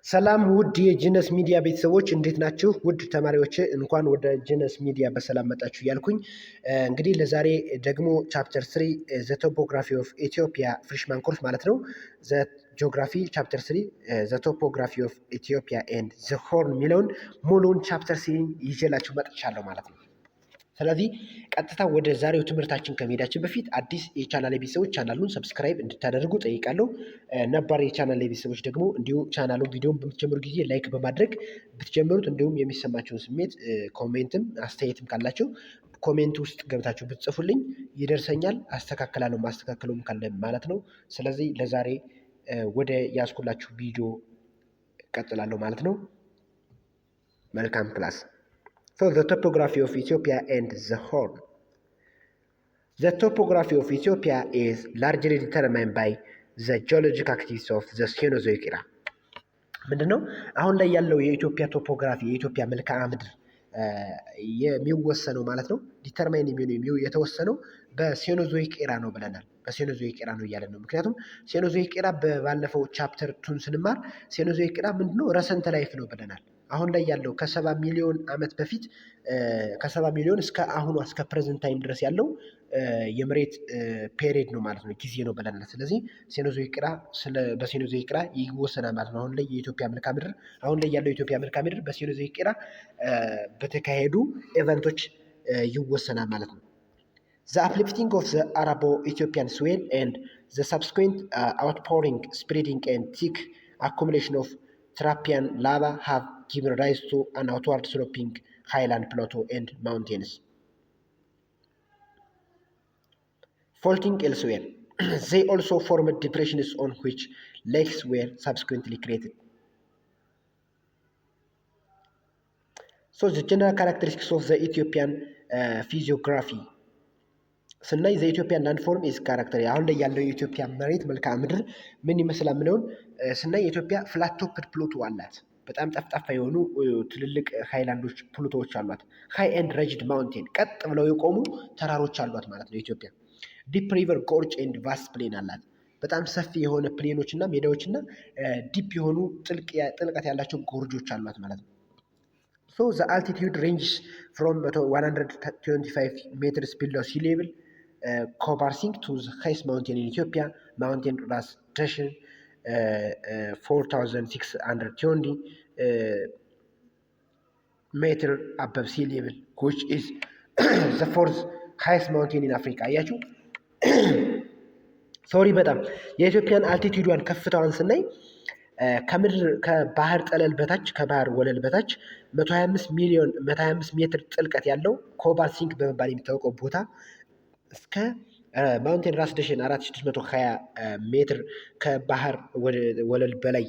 ሰላም ውድ የጂነስ ሚዲያ ቤተሰቦች እንዴት ናችሁ? ውድ ተማሪዎች እንኳን ወደ ጂነስ ሚዲያ በሰላም መጣችሁ እያልኩኝ እንግዲህ ለዛሬ ደግሞ ቻፕተር 3 ዘ ቶፖግራፊ ኦፍ ኢትዮጵያ ፍሬሽማን ኮርስ ማለት ነው። ዘ ጂኦግራፊ ቻፕተር 3 ዘ ቶፖግራፊ ኦፍ ኢትዮጵያ ኤንድ ዘ ሆርን የሚለውን ሙሉውን ቻፕተር 3 ይዤላችሁ መጥቻለሁ ማለት ነው። ስለዚህ ቀጥታ ወደ ዛሬው ትምህርታችን ከመሄዳችን በፊት አዲስ የቻናል ቤተሰቦች ቻናሉን ሰብስክራይብ እንድታደርጉ ጠይቃለሁ። ነባር የቻናል ቤተሰቦች ደግሞ እንዲሁ ቻናሉን ቪዲዮን በምትጀምሩ ጊዜ ላይክ በማድረግ ብትጀምሩት፣ እንዲሁም የሚሰማቸውን ስሜት ኮሜንትም አስተያየትም ካላቸው ኮሜንት ውስጥ ገብታችሁ ብትጽፉልኝ ይደርሰኛል፣ አስተካክላለሁ፣ ማስተካከለውም ካለ ማለት ነው። ስለዚህ ለዛሬ ወደ ያዝኩላችሁ ቪዲዮ ቀጥላለሁ ማለት ነው። መልካም ክላስ። So the topography of Ethiopia and the Horn. The topography of Ethiopia is largely determined by the geologic activities of the Cenozoic era. ምንድነው አሁን ላይ ያለው የኢትዮጵያ ቶፖግራፊ የኢትዮጵያ መልክዓ ምድር የሚወሰነው ማለት ነው። ዲተርማይን የሚሆነው የተወሰነው በሴኖዞይክ ኤራ ነው ብለናል። በሴኖዞይክ ኤራ ነው እያለን ነው። ምክንያቱም ሴኖዞይክ ኤራ ባለፈው ቻፕተር ቱን ስንማር ሴኖዞይክ ኤራ ምንድነው ረሰንት ላይፍ ነው ብለናል። አሁን ላይ ያለው ከ70 ሚሊዮን ዓመት በፊት ከ70 ሚሊዮን እስከ አሁኑ እስከ ፕሬዘንት ታይም ድረስ ያለው የመሬት ፔሪድ ነው ማለት ነው፣ ጊዜ ነው ብለናል። ስለዚህ ሴኖዞይክ ኤራ በሴኖዞይክ ኤራ ይወሰናል ማለት ነው። አሁን ላይ የኢትዮጵያ መልክዓ ምድር አሁን ላይ ያለው የኢትዮጵያ መልክዓ ምድር በሴኖዞይክ ኤራ በተካሄዱ ኢቨንቶች ይወሰናል ማለት ነው። The uplifting of the Arabo-Ethiopian swell and the subsequent outpouring, spreading and thick accumulation of Trapian lava have given rise to an outward sloping highland plateau and mountains. Faulting elsewhere, they also formed depressions on which lakes were subsequently created. So the general characteristics of the Ethiopian physiography ስናይ ዘ ኢትዮጵያን ላንድ ፎርም ኢዝ ካራክተር አሁን ላይ ያለው የኢትዮጵያ መሬት መልክዓ ምድር ምን ይመስላል ምለውን ስናይ የኢትዮጵያ ፍላት ቶፕድ ፕሉቶ አላት። በጣም ጠፍጣፋ የሆኑ ትልልቅ ሃይላንዶች ፕሉቶዎች አሏት። ሃይ ኤንድ ረጅድ ማውንቴን ቀጥ ብለው የቆሙ ተራሮች አሏት ማለት ነው። ኢትዮጵያ ዲፕ ሪቨር ጎርጅ ኤንድ ቫስት ፕሌን አላት። በጣም ሰፊ የሆነ ፕሌኖች እና ሜዳዎች እና ዲፕ የሆኑ ጥልቀት ያላቸው ጎርጆች አሏት ማለት ነው። So the altitude ranges from 125 meters below sea level, Kobarsink to the highest mountain in Ethiopia, Mountain Ras Dashen, 4,620 meter above sea level, which is the fourth highest mountain in Africa. አያችሁ ሶሪ በጣም የኢትዮጵያን አልቲቲዩዷን ከፍታዋን ስናይ ከባህር ጠለል በታች ከባህር ወለል በታች 125 ሜትር ጥልቀት ያለው ኮባልሲንክ በመባል የሚታወቀው ቦታ እስከ ማውንቴን ራስ ዳሸን 4620 ሜትር ከባህር ወለል በላይ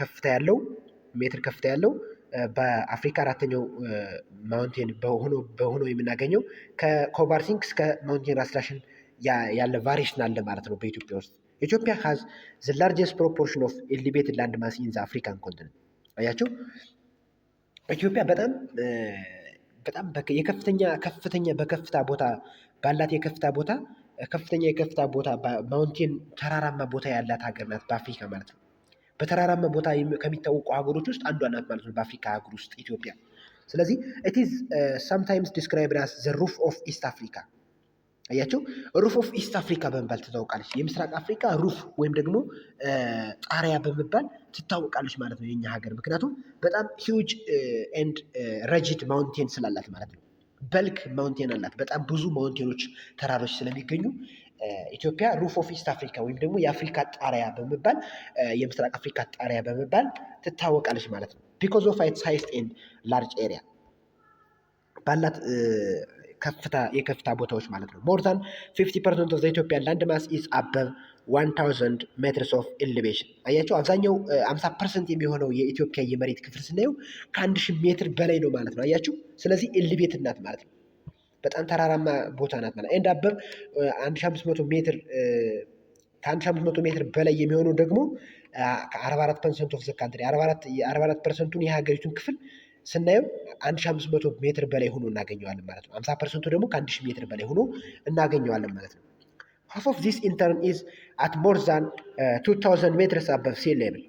ከፍታ ያለው በአፍሪካ አራተኛው ማውንቴን በሆኖ የምናገኘው ከኮባልሲንክ እስከ ማውንቴን ራስ ዳሸን ያለ ቫሪሽን አለ ማለት ነው በኢትዮጵያ ውስጥ። ኢትዮጵያ has the largest proportion of elevated land mass in the African continent. አያችሁ ኢትዮጵያ በጣም ከፍተኛ በከፍታ ቦታ ባላት ከፍተኛ የከፍታ ቦታ ማውንቴን ተራራማ ቦታ ያላት ሀገር ናት በአፍሪካ ማለት ነው። በተራራማ ቦታ ከሚታወቁ ሀገሮች ውስጥ አንዷ ናት ማለት ነው በአፍሪካ ሀገር ውስጥ ኢትዮጵያ። ስለዚህ it is sometimes described as the roof of East Africa. አያችሁ ሩፍ ኦፍ ኢስት አፍሪካ በመባል ትታወቃለች። የምስራቅ አፍሪካ ሩፍ ወይም ደግሞ ጣሪያ በመባል ትታወቃለች ማለት ነው የኛ ሀገር። ምክንያቱም በጣም ሂውጅ ኤንድ ረጅድ ማውንቴን ስላላት ማለት ነው። በልክ ማውንቴን አላት። በጣም ብዙ ማውንቴኖች ተራሮች ስለሚገኙ ኢትዮጵያ ሩፍ ኦፍ ኢስት አፍሪካ ወይም ደግሞ የአፍሪካ ጣሪያ በመባል የምስራቅ አፍሪካ ጣሪያ በመባል ትታወቃለች ማለት ነው። ቢኮዝ ኦፍ ኢትስ ሃይስት ኤንድ ላርጅ ኤሪያ ባላት የከፍታ ቦታዎች ማለት ነው። ሞር ዛን 50% ኦፍ ዘ ኢትዮጵያን ላንድ ማስ ኢዝ አበቭ 1000 ሜትርስ ኦፍ ኤሌቬሽን። አያቸው አብዛኛው 50% የሚሆነው የኢትዮጵያ የመሬት ክፍል ስናየው ከ1000 ሜትር በላይ ነው ማለት ነው። አያችሁ ስለዚህ ኤሌቬት ናት ማለት ነው። በጣም ተራራማ ቦታ ናት ማለት ኤንድ አበቭ 1500 ሜትር ከ1500 ሜትር በላይ የሚሆነው ደግሞ 44% ኦፍ ዘ ካንትሪ 44%ቱን የሀገሪቱን ክፍል ስናየው 1500 ሜትር በላይ ሆኖ እናገኘዋለን ማለት ነው። 50% ደግሞ ከ1000 ሜትር በላይ ሆኖ እናገኘዋለን ማለት ነው። half of this in turn is at more than 2000 meters above sea level.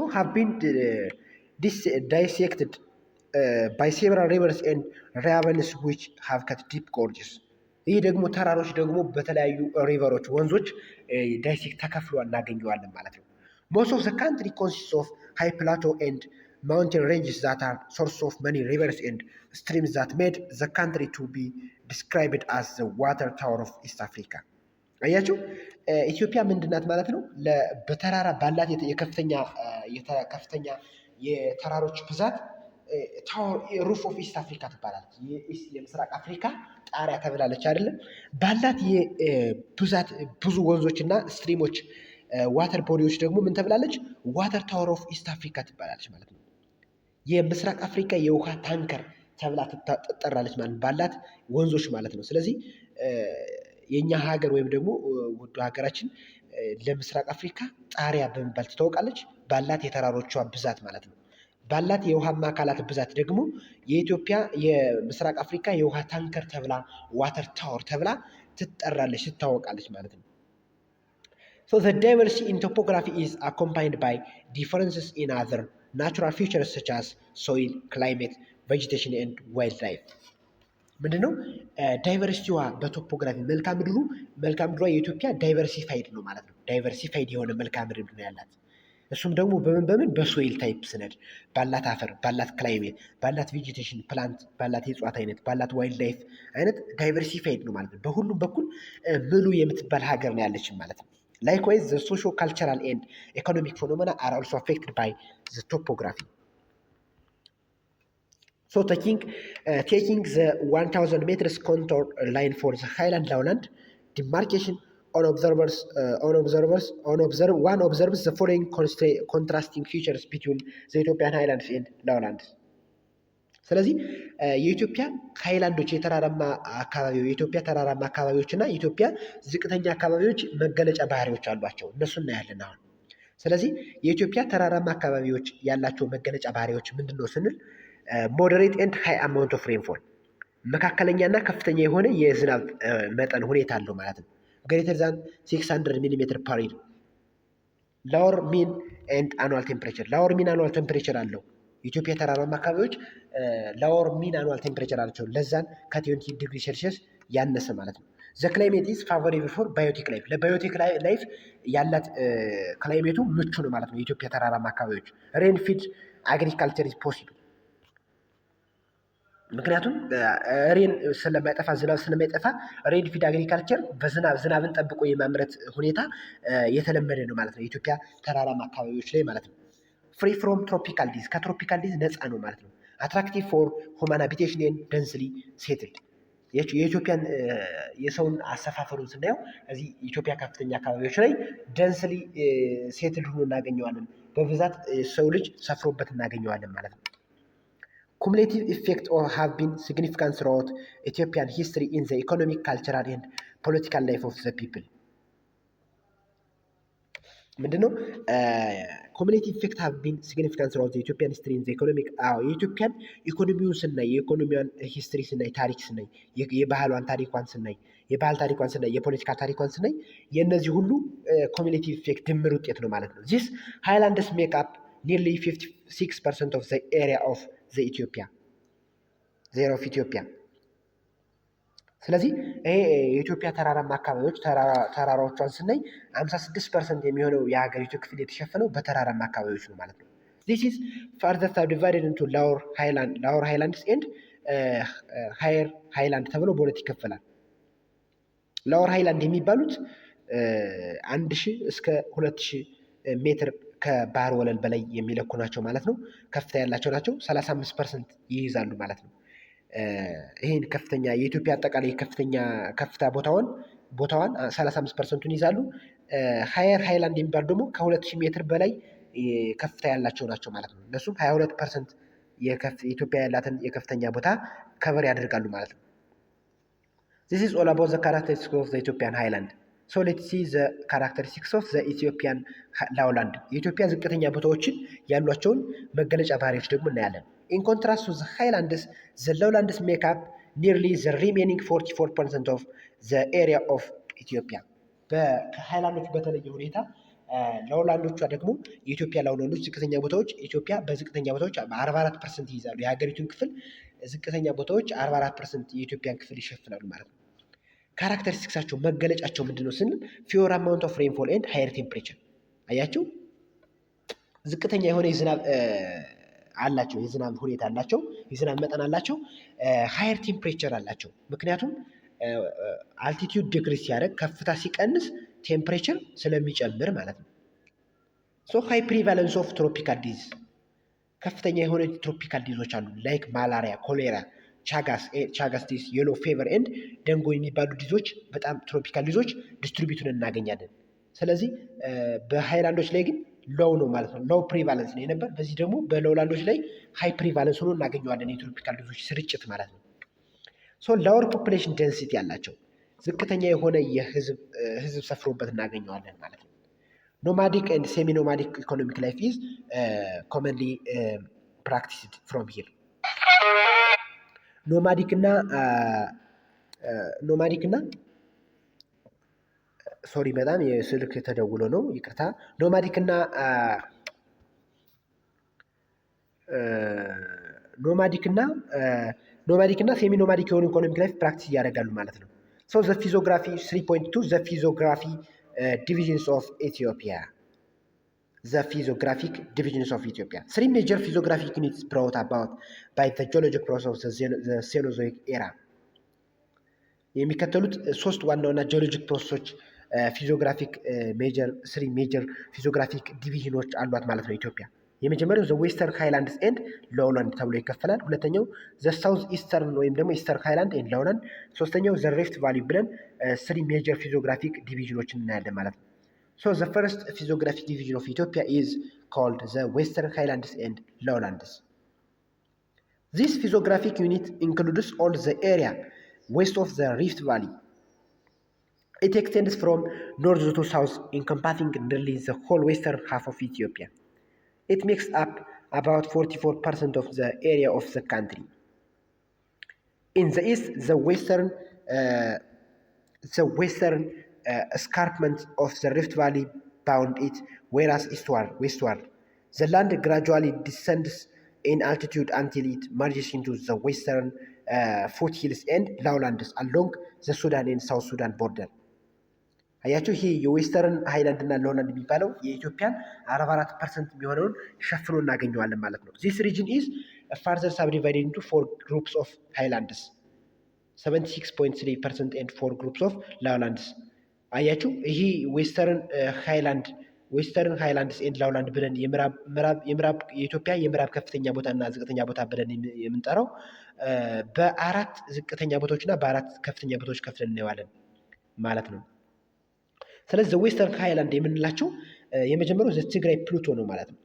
have been dissected by several rivers and ravines which have cut deep gorges። ይህ ደግሞ ተራሮች ደግሞ በተለያዩ ሪቨሮች ወንዞች ዳይሴክት ተከፍሎ እናገኘዋለን ማለት ነው። most of the country consists of high plateau and mountain ranges that are source of many rivers and streams that made the country to be described as the water tower of East Africa። አያችሁ ኢትዮጵያ ምንድናት ማለት ነው? በተራራ ባላት የከፍተኛ የተራሮች ብዛት ሩፍ ኦፍ ኢስት አፍሪካ ትባላለች። የምስራቅ አፍሪካ ጣሪያ ተብላለች አይደለም? ባላት ብዛት ብዙ ወንዞች እና ስትሪሞች ዋተር ቦዲዎች ደግሞ ምን ተብላለች? ዋተር ታወር ኦፍ ኢስት አፍሪካ ትባላለች ማለት ነው። የምስራቅ አፍሪካ የውሃ ታንከር ተብላ ትጠራለች ማለት ባላት ወንዞች ማለት ነው። ስለዚህ የኛ ሀገር ወይም ደግሞ ውዱ ሀገራችን ለምስራቅ አፍሪካ ጣሪያ በመባል ትታወቃለች፣ ባላት የተራሮቿ ብዛት ማለት ነው። ባላት የውሃማ አካላት ብዛት ደግሞ የኢትዮጵያ የምስራቅ አፍሪካ የውሃ ታንከር ተብላ ዋተር ታወር ተብላ ትጠራለች፣ ትታወቃለች ማለት ነው። So the diversity in topography is accompanied by differences in other natural features such as soil, climate, vegetation and wildlife። ምንድነው ዳይቨርሲቲዋ በቶፖግራፊ መልክዓ ምድሯ የኢትዮጵያ ዳይቨርሲፋይድ ነው ማለት ነው። ዳይቨርሲፋይድ የሆነ መልክዓ ምድር ነው ያላት። እሱም ደግሞ በምን በሶይል ታይፕ ስነድ ባላት አፈር፣ ባላት ክላይሜት፣ ባላት ቬጂቴሽን ፕላንት፣ ባላት የእጽዋት አይነት፣ ባላት ዋይልድ ላይፍ አይነት ዳይቨርሲፋይድ ነው ማለት ነው። በሁሉም በኩል ምሉ የምትባል ሀገር ነው ያለችን ማለት ነው። Likewise, the socio-cultural and economic phenomena are also affected by the topography. So taking the 1000 meters contour line for the highland lowland demarcation, one observes the following contrasting features between the Ethiopian highlands and lowlands. ስለዚህ የኢትዮጵያ ሃይላንዶች የተራራማ አካባቢዎች የኢትዮጵያ ተራራማ አካባቢዎች እና የኢትዮጵያ ዝቅተኛ አካባቢዎች መገለጫ ባህሪዎች አሏቸው። እነሱ እናያለን አሁን። ስለዚህ የኢትዮጵያ ተራራማ አካባቢዎች ያላቸው መገለጫ ባህሪዎች ምንድን ነው ስንል ሞደሬት ኤንድ ሃይ አማውንት ኦፍ ሬንፎል መካከለኛና ከፍተኛ የሆነ የዝናብ መጠን ሁኔታ አለው ማለት ነው። ግሬተር ዛን 600 ሚሊሜትር ፐር ይር። ላወር ሚን ኤንድ አኑዋል ቴምፕሬቸር ላወር ሚን አኑዋል ቴምፕሬቸር አለው። የኢትዮጵያ ተራራማ አካባቢዎች ላወር ሚን አኑዋል ቴምፕሬቸር አላቸው። ለዛን ከ20 ዲግሪ ሴልሺየስ ያነሰ ማለት ነው። ዘ ክላይሜት ኢዝ ፋቮሬብል ፎር ባዮቲክ ላይፍ ለባዮቲክ ላይፍ ያላት ክላይሜቱ ምቹ ነው ማለት ነው። የኢትዮጵያ ተራራማ አካባቢዎች ሬን ፊድ አግሪካልቸር ኢዝ ፖሲብል ምክንያቱም ሬን ስለማይጠፋ ዝናብ ስለማይጠፋ ሬን ፊድ አግሪካልቸር ዝናብን ጠብቆ የማምረት ሁኔታ የተለመደ ነው ማለት ነው። የኢትዮጵያ ተራራማ አካባቢዎች ላይ ማለት ነው። ፍሪ ፍሮም ትሮፒካል ዲዝ ከትሮፒካል ዲዝ ነፃ ነው ማለት ነው። አትራክቲቭ ፎር ሁማን ሃቢቴሽን ኤንድ ደንስሊ ሴትልድ የኢትዮጵያን የሰውን አሰፋፈሩን ስናየው እዚህ ኢትዮጵያ ከፍተኛ አካባቢዎች ላይ ደንስሊ ሴትልድ ሆኖ እናገኘዋለን። በብዛት ሰው ልጅ ሰፍሮበት እናገኘዋለን ማለት ነው። Cumulative effects have been significant throughout Ethiopian history in the economic, cultural and political life of the people. ምንድነው ኮሚኒቲ ኢፌክት ሃቭ ቢን ሲግኒፊካንት ስራውት የኢትዮጵያን ሂስትሪ ኢን ዘ ኢኮኖሚክ የኢትዮጵያን ኢኮኖሚውን ስናይ የኢኮኖሚያን ሂስትሪ ስናይ ታሪክ ስናይ የባህሏን ታሪኳን ስናይ የፖለቲካ ታሪኳን ስናይ የእነዚህ ሁሉ ኮሚኒቲ ኢፌክት ድምር ውጤት ነው ማለት ነው። ዚስ ሃይላንድስ ሜክ አፕ ኒርሊ 56% ኦፍ ዘ ኤሪያ ኦፍ ዘ ኢትዮጵያ ስለዚህ ይሄ የኢትዮጵያ ተራራማ አካባቢዎች ተራራዎቿን ስናይ 56% የሚሆነው የሀገሪቱ ክፍል የተሸፈነው በተራራማ አካባቢዎች ነው ማለት ነው። This is further subdivided into lower highlands and higher highland ተብሎ በሁለት ይከፈላል። ሎወር ሃይላንድ የሚባሉት 1000 እስከ 2000 ሜትር ከባህር ወለል በላይ የሚለኩ ናቸው ማለት ነው። ከፍታ ያላቸው ናቸው። 35% ይይዛሉ ማለት ነው። ይሄን ከፍተኛ የኢትዮጵያ አጠቃላይ ከፍታ ቦታዋን 35%ን ይዛሉ። ሃየር ሃይላንድ የሚባሉ ደግሞ ከ2000 ሜትር በላይ ከፍታ ያላቸው ናቸው ማለት ነው። እነሱም 22% የኢትዮጵያ ያላትን የከፍተኛ ቦታ ከቨር ያደርጋሉ ማለት ነው። This is all about the characteristics of the Ethiopian highland. So let's see the characteristics of the Ethiopian lowland. የኢትዮጵያ ዝቅተኛ ቦታዎችን ያሏቸውን መገለጫ ባህሪዎች ደግሞ እናያለን። In contrast to the highlands, the lowlands make up nearly the remaining 44% of the area of Ethiopia. ከሃይላንዶች በተለየ ሁኔታ ሎውላንዶቿ ደግሞ የኢትዮጵያ ሎውላንዶች ዝቅተኛ ቦታዎች ኢትዮጵያ በዝቅተኛ ቦታዎች 44% ይይዛሉ። የሀገሪቱን ክፍል ዝቅተኛ ቦታዎች 44% የኢትዮጵያን ክፍል ይሸፍናሉ ማለት ነው። ካራክተሪስቲክሳቸው መገለጫቸው ምንድነው ስንል ፊዮር አማውንት ኦፍ ሬንፎል ኤንድ ሃየር ቴምፕሬቸር። አያችሁ ዝቅተኛ የሆነ የዝናብ አላቸው፣ የዝናብ ሁኔታ አላቸው፣ የዝናብ መጠን አላቸው፣ ሃየር ቴምፕሬቸር አላቸው። ምክንያቱም አልቲቲዩድ ዲክሪስ ሲያደርግ ከፍታ ሲቀንስ ቴምፕሬቸር ስለሚጨምር ማለት ነው። ሶ ሃይ ፕሪቫለንስ ኦፍ ትሮፒካል ዲዝ ከፍተኛ የሆነ ትሮፒካል ዲዞች አሉ ላይክ ማላሪያ፣ ኮሌራ፣ ቻጋስ ዲዝ፣ የሎ ፌቨር ኤንድ ደንጎ የሚባሉ ዲዞች በጣም ትሮፒካል ዲዞች ዲስትሪቢዩትን እናገኛለን። ስለዚህ በሃይላንዶች ላይ ግን ሎው ነው ማለት ነው። ሎው ፕሪቫለንስ ነው የነበር። በዚህ ደግሞ በሎውላንዶች ላይ ሃይ ፕሪቫለንስ ሆኖ እናገኘዋለን የትሮፒካል ዲዞች ስርጭት ማለት ነው። ሶ ላወር ፖፑሌሽን ዴንሲቲ ያላቸው ዝቅተኛ የሆነ የህዝብ ሰፍሮበት እናገኘዋለን ማለት ነው። ኖማዲክ ኤንድ ሴሚ ኖማዲክ ኢኮኖሚክ ላይፍ ኢዝ ኮመንሊ ፕራክቲስድ ፍሮም ሂር። ኖማዲክ እና ሶሪ በጣም የስልክ ተደውሎ ነው ይቅርታ። ኖማዲክ እና ሴሚ ኖማዲክ የሆኑ ኢኮኖሚክ ላይፍ ፕራክቲስ እያደረጋሉ ማለት ነው። ሶ ዘ ፊዚዮግራፊ 3.2 ዘ ፊዚዮግራፊ ዲቪዥንስ ኦፍ ኢትዮጵያ the physiographic divisions of Ethiopia. Three major physiographic units brought about by the geologic process of the Cenozoic era. የሚከተሉት ሶስት ዋና ዋና ጂኦሎጂክ ፕሮሰሶች ፊዚዮግራፊክ ስሪ ሜጀር ፊዚዮግራፊክ ዲቪዥኖች አሏት ማለት ነው ኢትዮጵያ። የመጀመሪያው ዘ ዌስተርን ሃይላንድስ ኤንድ ሎውላንድ ተብሎ ይከፈላል። ሁለተኛው ዘ ሳውዝ ኢስተርን ወይም ደግሞ ኢስተርን ሃይላንድ ኤንድ ሎውላንድ። ሶስተኛው ዘ ሪፍት ቫሊ ብለን ስሪ ሜጀር ፊዚዮግራፊክ ዲቪዥኖችን እናያለን ማለት ነው። So the first physiographic division of Ethiopia is called the Western Highlands and Lowlands. This physiographic unit includes all the area west of the Rift Valley. It extends from north to south, encompassing nearly the whole western half of Ethiopia. It makes up about 44% of the area of the country. In the east, the western escarpment of the Rift Valley bound it, whereas westward, the land gradually descends in altitude until it merges into the western foothills and lowlands along the Sudan and South Sudan border. አያችሁ ይሄ የዌስተርን ሃይላንድ እና ሎውላንድ የሚባለው የኢትዮጵያን 44% የሚሆነውን ሸፍኖ እናገኘዋለን ማለት ነው። This region is further subdivided into 4 groups of highlands, 76.3% and 4 groups of lowlands. አያችሁ ይሄ ዌስተርን ሃይላንድስ ኤንድ ሎውላንድ ብለን የምዕራብ የኢትዮጵያ የምዕራብ ከፍተኛ ቦታ እና ዝቅተኛ ቦታ ብለን የምንጠራው በአራት ዝቅተኛ ቦታዎች እና በአራት ከፍተኛ ቦታዎች ከፍለን እናየዋለን ማለት ነው። ስለዚህ ዌስተርን ሃይላንድ የምንላቸው የመጀመሪያው ዘትግራይ ፕላቶ ነው ማለት ነው።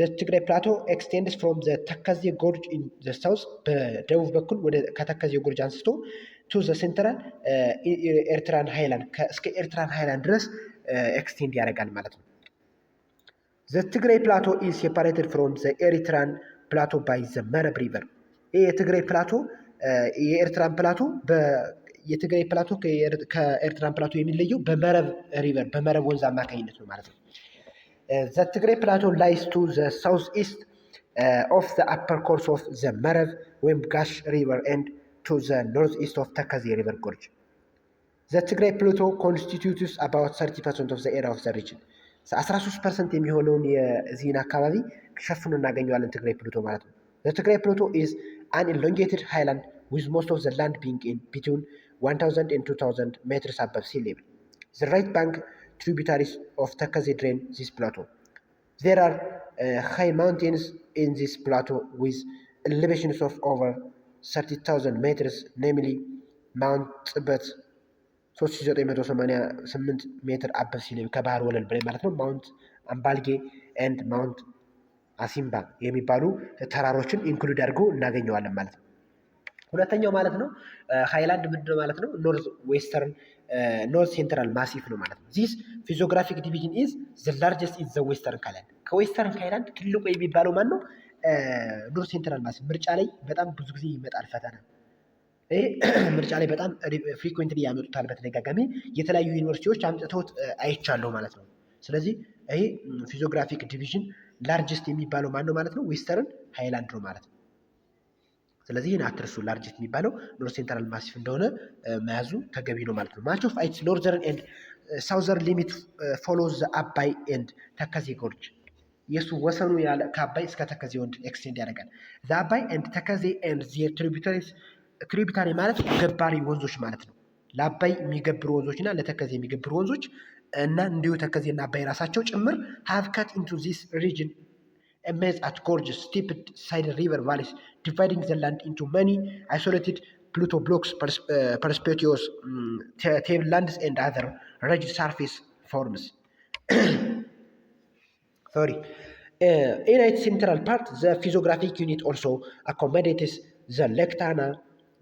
ዘትግራይ ፕላቶ ኤክስቴንድስ ፍሮም ዘ ተከዜ ጎርጅ ኢን ዘ ሳውዝ በደቡብ በኩል ወደ ከተከዜ ጎርጅ አንስቶ ቱ ዘ ሴንትራል ኤርትራን ሃይላንድ እስከ ኤርትራን ሃይላንድ ድረስ ኤክስቴንድ ያደርጋል ማለት ነው። ዘ ትግራይ ፕላቶ ኢዝ ሴፓሬትድ ፍሮም ዘ ኤሪትራን ፕላቶ ባይ ዘ መረብ ሪቨር። ይህ የትግራይ ፕላቶ የኤርትራን ፕላቶ የትግራይ ፕላቶ ከኤርትራን ፕላቶ የሚለየው በመረብ ሪቨር በመረብ ወንዝ አማካኝነት ነው ማለት ነው። ዘ ትግራይ ፕላቶ ላይስ ቱ ዘ ሳውዝ ኢስት ኦፍ ዘ አፐር ኮርስ ኦፍ ዘ መረብ ወይም ጋሽ ሪቨር ኤንድ to the northeast of Takazé River Gorge. The Tigray Plateau constitutes about 30% of the area of the region. 13% የሚሆነውን የዚህን አካባቢ ሸፍኖ እናገኘዋለን ትግራይ ፕላቶ ማለት ነው። The Tigray Plateau is an elongated highland with most of the land being in between 1000 and 2000 meters above sea level. The right bank tributaries of Takazé drain this plateau. There are high mountains in this plateau with elevations of over 30,000 meters, namely Mount Tsibet 3988 ሜትር አበብ ሲል ከባህር ወለል በላይ ማለት ነው። ማውንት አምባልጌ ኤንድ ማውንት አሲምባ የሚባሉ ተራሮችን ኢንክሉድ አድርጎ እናገኘዋለን ማለት ነው። ሁለተኛው ማለት ነው ሃይላንድ ምንድነው ማለት ነው? ኖርዝ ሴንትራል ማሲፍ ነው ማለት ነው። ዚስ ፊዚዮግራፊክ ዲቪዥን ኢዝ ዘ ላርጀስት ኢዝ ዘ ዌስተርን ሃይላንድ። ከዌስተርን ሃይላንድ ትልቁ የሚባለው ማን ነው? ኖርዝ ሴንትራል ማሲፍ። ምርጫ ላይ በጣም ብዙ ጊዜ ይመጣል ፈተና። ይሄ ምርጫ ላይ በጣም ፍሪኩዌንትሊ ያመጡታል በተደጋጋሚ የተለያዩ ዩኒቨርሲቲዎች አምጥተውት አይቻለሁ ማለት ነው። ስለዚህ ይሄ ፊዚዮግራፊክ ዲቪዥን ላርጅስት የሚባለው ማን ነው ማለት ነው? ዌስተርን ሃይላንድ ነው ማለት ነው። ስለዚህ ይህን አትርሱ። ላርጅስት የሚባለው ኖርዝ ሴንትራል ማሲፍ እንደሆነ መያዙ ተገቢ ነው ማለት ነው። ማች ኦፍ ኢትስ ኖርዘርን ኤንድ ሳውዘርን ሊሚት ፎሎዝ ዘ አባይ ኤንድ ተከዜ ጎርጅ። የሱ ወሰኑ ያለ ከአባይ እስከ ተከዜ ወንድ ኤክስቴንድ ያደርጋል። ዘ አባይ ኤንድ ተከዜ ኤንድ ዜር ትሪቢዩተሪስ፣ ትሪቢዩተሪ ማለት ገባሪ ወንዞች ማለት ነው። ለአባይ የሚገብሩ ወንዞች እና ለተከዜ የሚገብሩ ወንዞች እና እንዲሁ ተከዜና አባይ ራሳቸው ጭምር ሃቭ ከት ኢንቱ ዚስ ሪጅን emerge at gorgeous, steeped sided river valleys, dividing the land into many isolated Pluto blocks, perpetuous tablelands, and other rugged surface forms. Sorry. In its central part, the physiographic unit also accommodates the Lake Tana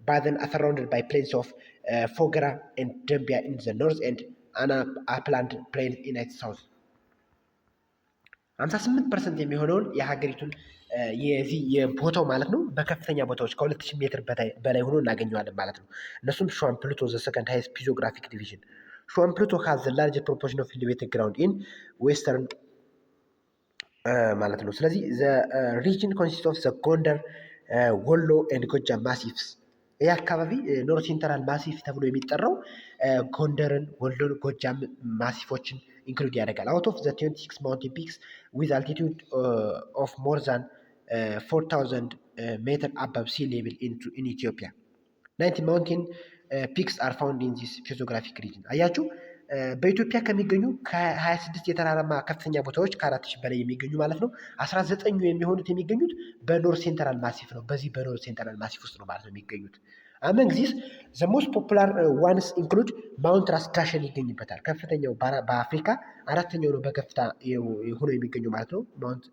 basin surrounded by plains of Fougera and Dembia in the north and Anna upland plains in its south. 58% የሚሆነውን የሀገሪቱን የዚህ የቦታው ማለት ነው በከፍተኛ ቦታዎች ከ2000 ሜትር በላይ ሆኖ እናገኘዋለን ማለት ነው። እነሱም ሹዋን ፕሉቶ ዘ ሰከንድ ሃይስት ፊዚዮግራፊክ ዲቪዥን። ሹዋን ፕሉቶ ሃዝ ዘ ላርጅ ፕሮፖርሽን ኦፍ ኤሌቬትድ ግራውንድ ኢን ዌስተርን ማለት ነው። ስለዚህ ዘ ሪጅን ኮንሲስት ኦፍ ዘ ጎንደር፣ ወሎ ኤንድ ጎጃም ማሲፍስ። ይህ አካባቢ ኖርዝ ሴንትራል ማሲፍ ተብሎ የሚጠራው ጎንደርን፣ ወሎን፣ ጎጃም ማሲፎችን ኢንክሉድ ያደርጋል። አውት ኦፍ ዘ 26 ማውንቴን ፒክስ ዊዝ አልቲቱድ ኦፍ ሞር ዛን 4000 ሜትር አባብ ሲ ሌቭል ኢን ኢትዮጵያ 90 ማውንቴን ፒክስ አር ፋውንድ ኢን ዚስ ፊዚዮግራፊክ ሪጅን። አያችሁ በኢትዮጵያ ከሚገኙ ከ26 የተራራማ ከፍተኛ ቦታዎች ከ4000 በላይ የሚገኙ ማለት ነው 19ኙ የሚሆኑት የሚገኙት በኖርዝ ሴንትራል ማሲፍ ነው። በዚህ በኖርዝ ሴንትራል ማሲፍ ውስጥ ነው ማለት ነው የሚገኙት። አመንግ ዚስ ዘ ሞስት ፖፑላር ዋንስ ኢንክሉድ ማውንት ራስ ዳሸን ይገኝበታል። ከፍተኛው በአፍሪካ አራተኛው ነው በከፍታ ሆኖ የሚገኘው ማለት ነው ማውንት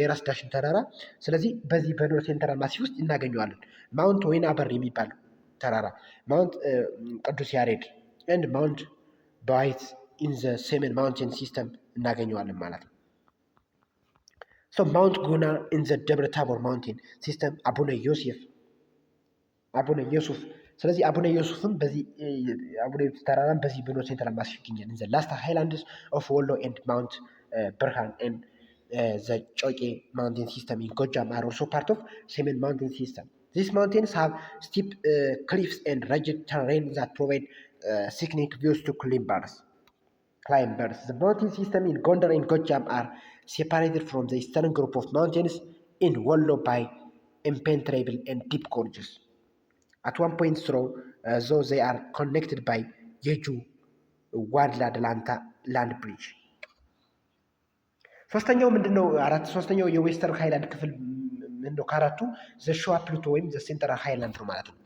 የራስ ዳሽን ተራራ። ስለዚህ በዚህ በኖርዝ ሴንትራል ማሲፍ ውስጥ እናገኘዋለን። ማውንት ወይና በር የሚባል ተራራ፣ ማውንት ቅዱስ ያሬድ ኤንድ ማውንት ባይት ኢን ዘ ሰሜን ማውንቴን ሲስተም እናገኘዋለን ማለት ነው። ሶ ማውንት ጉና ኢን ዘ ደብረ ታቦር ማውንቴን ሲስተም አቡነ ዮሱፍ። ስለዚህ አቡነ ዮሱፍም በዚህ አቡነ ዮሱፍ ተራራም በዚህ በኖርዝ ሴንትራል ማሲፍ ይገኛል። ኢን ዘ ላስት ሃይላንድስ ኦፍ ወሎ ኤንድ ማውንት ብርሃን ኤንድ ዘ ጮቄ ማውንቴን ሲስተም ኢን ጎጃም አር ኦልሶ ፓርት ኦፍ ሰሜን ማውንቴን ሲስተም። These mountains have steep cliffs and rugged terrain that provide scenic views to climbers. The mountain system in Gondar and Gojam are separated from the eastern group of mountains in Wollo by impenetrable and deep gorges. At one point through, though they are connected by Yeju Wadla Delanta land bridge. ሶስተኛው ምንድነው? ሶስተኛው የዌስተርን ሃይላንድ ክፍል ምንድነው? ካራቱ ዘ ሸዋ ፕሉቶ ወይም ዘ ሴንትራል ሃይላንድ ነው ማለት ነው።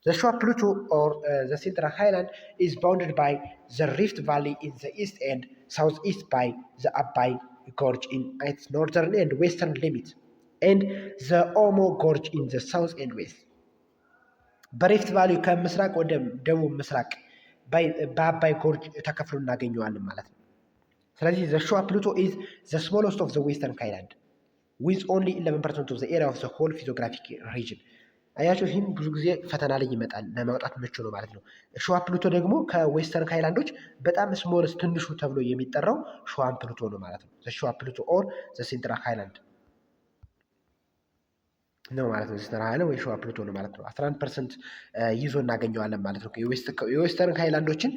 ዘ ሸዋ ፕሉቶ ኦር ዘ ሴንትራል ሃይላንድ ኢዝ ባውንድድ ባይ ዘ ሪፍት ቫሊ ኢን ዘ ኢስት ኤንድ ሳውዝ ኢስት ባይ ዘ አባይ ጎርጅ ኢን ኢትስ ኖርዘርን ኤንድ ዌስተርን ሊሚት ኤንድ ዘ ኦሞ ጎርጅ ኢን ዘ ሳውዝ ኤንድ ዌስት። በሪፍት ቫሊ ከምስራቅ ወደ ደቡብ ምስራቅ በአባይ ጎርጅ ተከፍሎ እናገኘዋለን ማለት ነው። ስለዚህ ዘ ሸዋ ፕሉቶ ኢዝ ዘ ስሞለስት ኦፍ ዘ ዌስተርን ሃይላንድ ዊዝ ኦንሊ 11% ኦፍ ዘ ኤሪያ ኦፍ ዘ ሆል ፊዚዮግራፊክ ሪጅን። አያቸው ይህም ብዙ ጊዜ ፈተና ላይ ይመጣል፣ ለማውጣት ምቹ ነው ማለት ነው። ሸዋ ፕሉቶ ደግሞ ከዌስተርን ሃይላንዶች በጣም ስሞለስ ትንሹ ተብሎ የሚጠራው ሸዋን ፕሉቶ ነው ማለት ነው። ዘ ሸዋ ፕሉቶ ኦር ዘ ሴንትራል ሃይላንድ ነው ማለት ነው። ሴንትራል ሃይላንድ ወይ ሸዋ ፕሉቶ ነው ማለት ነው። 11% ይዞ እናገኘዋለን ማለት ነው። የዌስተርን ሃይላንዶችን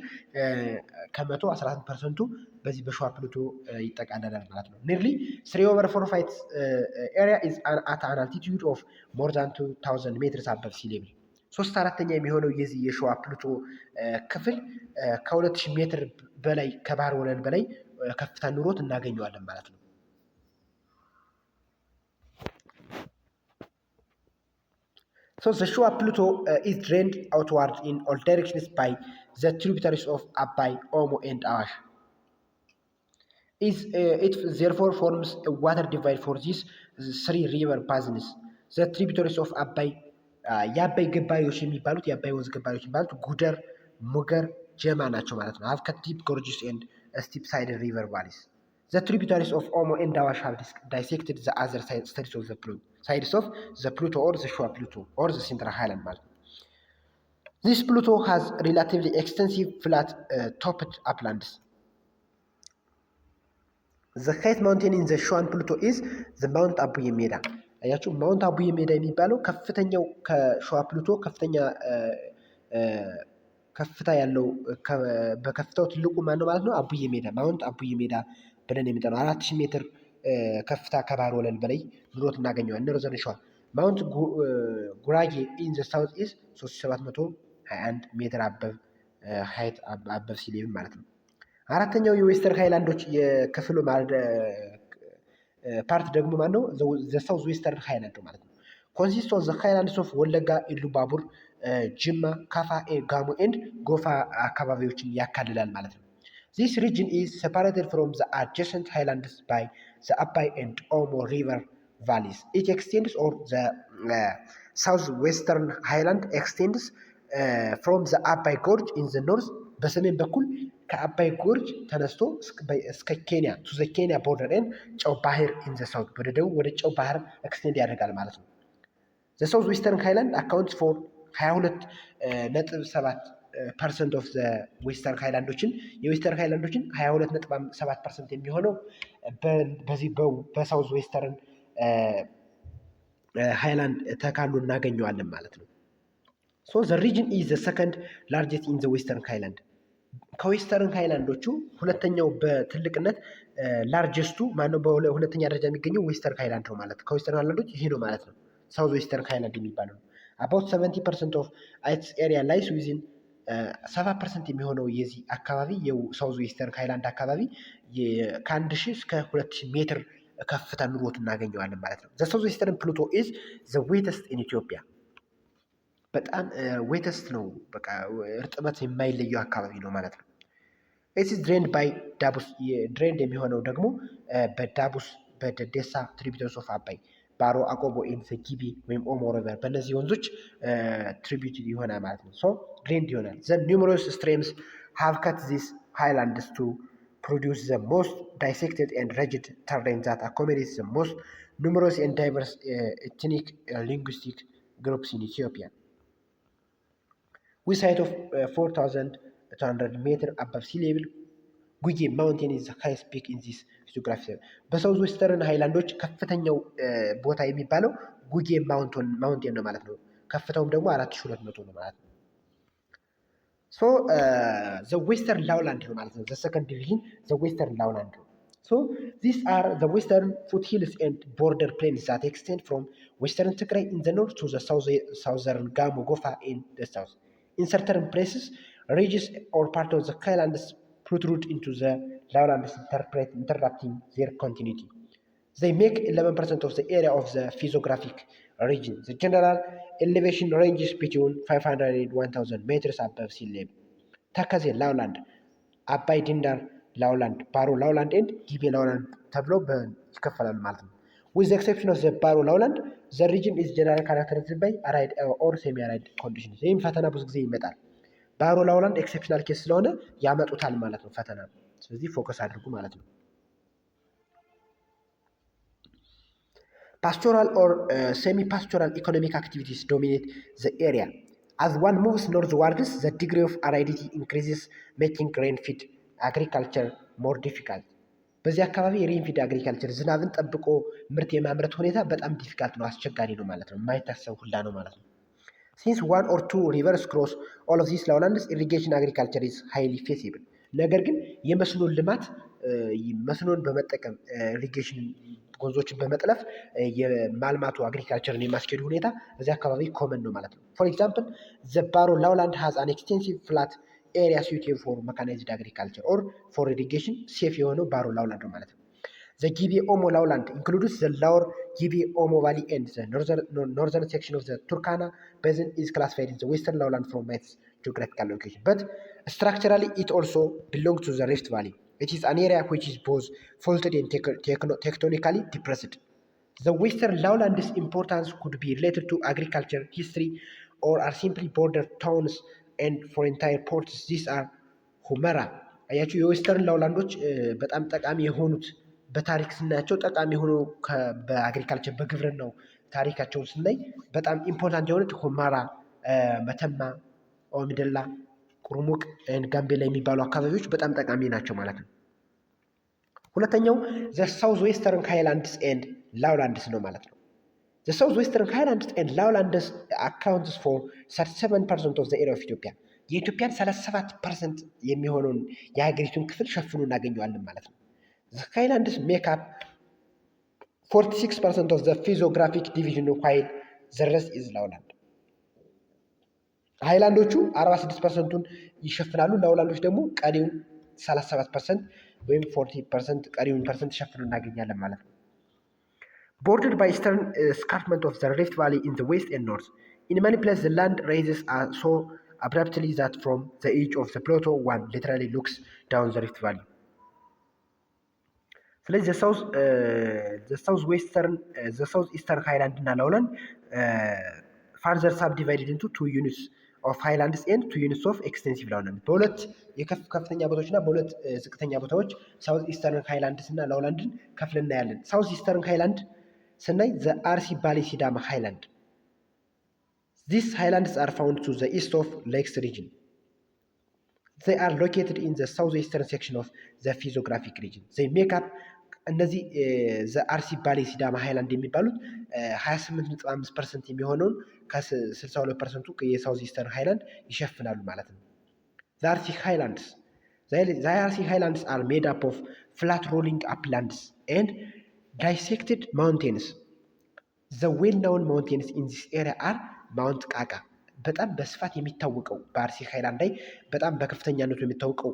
ከመቶ 11%ቱ በዚህ በሸዋ ፕሉቶ ይጠቃለላል ማለት ነው። ኒርሊ 3/4 of its area is at an altitude of more than 2000 meters above sea level. 3/4 የሚሆነው የዚህ የሸዋ ፕሉቶ ክፍል ከ2000 ሜትር በላይ ከባህር ወለል በላይ ከፍታ ኑሮት እናገኘዋለን ማለት ነው። So the Shua Pluto is drained outward in all directions by the tributaries of Abai, Omo, and Awash. It therefore forms a water divide for these three river basins. The tributaries of Abai, የአባይ ገባሪዎች የሚባሉት የአባይ ወንዝ ገባሪዎች የሚባሉት ጉደር፣ ሙገር፣ ጀማ ናቸው ማለት ነው። have cut deep gorges and steep sided river valleys. The tributaries of Omo and Awash have dissected the other sides of the Pluto or the Shua Pluto or the Central Highland ማለት ነው። This Pluto has relatively extensive flat topped uplands. ዘ ሃይት ማውንቴን ኢን ዘ ሸዋን ፕሉቶ ኢዝ ዘ ማውንት አቡዬ ሜዳ። አያችሁ ማውንት አቡዬ ሜዳ የሚባለው ከፍተኛው ከሸዋ ፕሉቶ ከፍታ ያለው በከፍታው ትልቁ ማን ነው ማለት ነው? አቡዬ ሜዳ ማውንት አቡዬ ሜዳ ብለን የምንጠራው 4000 ሜትር ከፍታ ከባህር ወለል በላይ ኑሮት እናገኘዋለን። ኖርዘርን ሸዋ ማውንት ጉራጌ ኢን ዘ ሳውዝ ኢዝ 3721 ሜትር አበብ ሲ ሌቭል ማለት ነው። አራተኛው የዌስተርን ሃይላንዶች የክፍሉ ፓርት ደግሞ ማን ነው? ዘ ሳውዝ ዌስተርን ሃይላንድ ማለት ነው። ኮንሲስት ኦፍ ዘ ሃይላንድስ ኦፍ ወለጋ፣ ኢሉባቡር፣ ጅማ፣ ካፋ፣ ጋሞ ኤንድ ጎፋ አካባቢዎችን ያካልላል ማለት ነው። ዚስ ሪጅን ኢዝ ሴፓሬትድ ፍሮም ዘ አጀሰንት ሃይላንድስ ባይ ዘ አባይ ኤንድ ኦሞ ሪቨር ቫሊስ ኢች ኤክስቴንድስ ኦር ዘ ሳውዝ ዌስተርን ሃይላንድ ኤክስቴንድስ ፍሮም ዘ አባይ ጎርጅ ኢን ዘ ኖርዝ በሰሜን በኩል ከአባይ ጎርጅ ተነስቶ እስከ ኬንያ ቱ ዘ ኬንያ ቦርደር ኤንድ ጨው ባህር ኢን ዘ ሳውት ወደ ደቡብ ወደ ጨው ባህር ኤክስቴንድ ያደርጋል ማለት ነው። ዘ ሳውዝ ዌስተርን ሃይላንድ አካውንትስ ፎር 22.7% ኦፍ ዘ ዌስተርን ሃይላንዶችን የዌስተርን ሃይላንዶችን 22.7% የሚሆነው በዚህ በሳውዝ ዌስተርን ሃይላንድ ተካሉ እናገኘዋለን ማለት ነው። ሶ ዘ ሪጅን ኢዝ ዘ ሰከንድ ላርጀስት ኢን ዘ ዌስተርን ሃይላንድ ከዌስተርን ሃይላንዶቹ ሁለተኛው በትልቅነት ላርጀስቱ ማነው? በሁለተኛ ደረጃ የሚገኘው ዌስተርን ሃይላንድ ነው ማለት ነው። ከዌስተርን ሃይላንዶች ይሄ ነው ማለት ነው። ሳውዝ ዌስተርን ሃይላንድ የሚባለው ነው። አባውት 70% ኦፍ ኢትስ ኤሪያ ላይስ ዊዝን 7% የሚሆነው የዚህ አካባቢ የሳውዝ ዌስተርን ሃይላንድ አካባቢ ከ1000 እስከ 2000 ሜትር ከፍታ ኑሮት እናገኘዋለን ማለት ነው። ዘ ሳውዝ ዌስተርን ፕሉቶ ኢዝ ዘ ዌተስት ኢን ኢትዮጵያ በጣም ዌተስት ነው። በቃ እርጥበት የማይለየው አካባቢ ነው ማለት ነው። ኢትስ ድሬንድ ባይ ዳቡስ ድሬንድ የሚሆነው ደግሞ በዳቡስ በደዴሳ ትሪቢዩተርስ ኦፍ አባይ ባሮ አቆቦ ኢን ዘ ጊቤ ወይም ኦሞ ሪቨር በእነዚህ ወንዞች ትሪቢዩት ይሆናል ማለት ነው። ሶ ድሬንድ ይሆናል። ዘ ኒውመረስ ስትሪምስ ሃቭ ከት ዚስ ሃይላንድስ ቱ ፕሮዲውስ ዘ ሞስት ዳይሴክትድ ኤንድ ረጅድ ተርሬን ዛት አኮሞዴትስ ዘ ሞስት ኑመረስ ኤንድ ዳይቨርስ ኤትኒክ ሊንጉስቲክ ግሩፕስ ኢን ኢትዮጵያ with height of 4,200 meter above sea level. ጉጌ ማውንቴን ኢዝ ሃይስት ፒክ ኢን ዚስ ጂኦግራፊ። በሳውዝ ዌስተርን ሃይላንዶች ከፍተኛው ቦታ የሚባለው ጉጌ ማውንቴን ነው ማለት ነው። ከፍታውም ደግሞ 4200 ነው ማለት ነው። ሶ ዘ ዌስተርን ላውላንድ ነው ማለት ነው። ዘ ሰከንድ ዲቪዥን ዘ ዌስተርን ላውላንድ ነው። So these are the western foothills and border plains that extend from western Tigray in the north to the southern Gamo Gofa in the south. In certain places, ridges or part of the highlands protrude into the lowlands, interrupting their continuity. They make 11% of the area of the physiographic region. The general elevation ranges between 500 and 1,000 meters above sea level. ተከዜ ላውላንድ፣ አባይ ድንዳር ላውላንድ፣ ባሮ ላውላንድ ኤንድ ጊቤ ላውላንድ ተብሎ ይከፈላሉ ማለት ነው። with the exception of the Baro lowland, the region is generally characterized by arid or semi-arid conditions. ይህም ፈተና ብዙ ጊዜ ይመጣል። ባሮ ላውላንድ ኤክሴፕሽናል ኬስ ስለሆነ ያመጡታል ማለት ነው ፈተና። ስለዚህ ፎከስ አድርጉ ማለት ነው። Pastoral or semi-pastoral economic activities dominate the area. As one moves northwards, the degree of aridity increases, making rain-fed agriculture more difficult. በዚህ አካባቢ የሬንፊድ አግሪካልቸር ዝናብን ጠብቆ ምርት የማምረት ሁኔታ በጣም ዲፊካልት ነው፣ አስቸጋሪ ነው ማለት ነው። የማይታሰብ ሁላ ነው ማለት ነው። ሲንስ ዋን ኦር ቱ ሪቨርስ ክሮስ ኦል ኦፍ ዚስ ላውላንድስ ኢሪጌሽን አግሪካልቸር ኢዝ ሃይሊ ፌሲብል። ነገር ግን የመስኖ ልማት መስኖን በመጠቀም ኢሪጌሽን ወንዞችን በመጥለፍ የማልማቱ አግሪካልቸርን የማስኬዱ ሁኔታ እዚህ አካባቢ ኮመን ነው ማለት ነው። ፎር ኤግዛምፕል ዘ ባሮ ላውላንድ ሃዝ አን ኤክስቴንሲቭ ፍላት ኤሪያ suitable for mechanized agriculture or for irrigation safe የሆነው ባሮ ላውላንድ ማለት ነው። The Gibe Omo lowland includes the lower Gibe Omo valley and the northern section of the Turkana basin is classified in the western lowland from its geographical location. But structurally it also belongs to the Rift Valley. It is an area which is both faulted and tectonically depressed. The western lowland's importance could be related to agriculture, history, or are simply border towns and for entire ports. These are ሁመራ። አያችሁ የዌስተርን ላውላንዶች በጣም ጠቃሚ የሆኑት በታሪክ ስናያቸው ጠቃሚ የሆኑ በአግሪካልቸር በግብርናው ታሪካቸውን ስናይ በጣም ኢምፖርታንት የሆኑት ሁመራ፣ መተማ፣ ኦምደላ፣ ቁርሙቅ፣ ጋምቤላ የሚባሉ አካባቢዎች በጣም ጠቃሚ ናቸው ማለት ነው። ሁለተኛው ዘ ሳውዝ ዌስተርን ሃይላንድስ ኤንድ ላውላንድስ ነው ማለት ነው። ዘ ሳውዝ ዌስተርን ሃይላንድስ ኤንድ ላውላንድስ አካውንትስ ፎር 37% ኦፍ ዘ ኤሪያ ኦፍ ኢትዮጵያ። የኢትዮጵያን 37% የሚሆነውን የሀገሪቱን ክፍል ሸፍኖ እናገኘዋለን ማለት ነው። ዘ ሃይላንድስ ሜክ አፕ 46% ኦፍ ዘ ፊዚዮግራፊክ ዲቪዥን ዋይል ዘ ረስት ኢዝ ላውላንድ። ሃይላንዶቹ 46%ን ይሸፍናሉ። ላውላንዶች ደግሞ ቀሪውን 37% ወይም 40% ቀሪውን ፐርሰንት ሸፍኖ እናገኛለን ማለት ነው። ቦርደርድ ባይ ኢስተርን ስካርፕመንት ኦፍ ዘ ሪፍት ቫሊ ኢን ዘ ዌስት ኤንድ ኖርዝ ኢን ማኒ ፕሌስ ዘ ላንድ ሬይዝስ ሶ abruptly that from the edge of the plateau one literally looks down the rift valley. ስለዚህ the south eastern highland እና lowland further subdivided into two units of highlands and two units of extensive lowland. በሁለት ከፍተኛ ቦታዎች እና በሁለት ዝቅተኛ ቦታዎች ሳውዝ ኢስተርን ሃይላንድስ እና ላውላንድን ከፍለን እናያለን። ሳውዝ ኢስተርን ሃይላንድ ስናይ the አርሲ ባሌ ሲዳማ ሃይላንድ. These highlands are found to the east of Lakes region. They are located in the southeastern section of the physiographic region. They make up እነዚህ the አርሲ ባሌ ሲዳማ ሃይላንድ የሚባሉት 28.5% የሚሆነውን ከ62% የሳውዝ ኢስተርን ሃይላንድ ይሸፍናሉ ማለት ነው። The Arsi highlands are made up of flat rolling uplands and dissected mountains. The well-known mountains in this area are ማውንት ቃቃ በጣም በስፋት የሚታወቀው በአርሲ ሃይላንድ ላይ በጣም በከፍተኛነቱ የሚታወቀው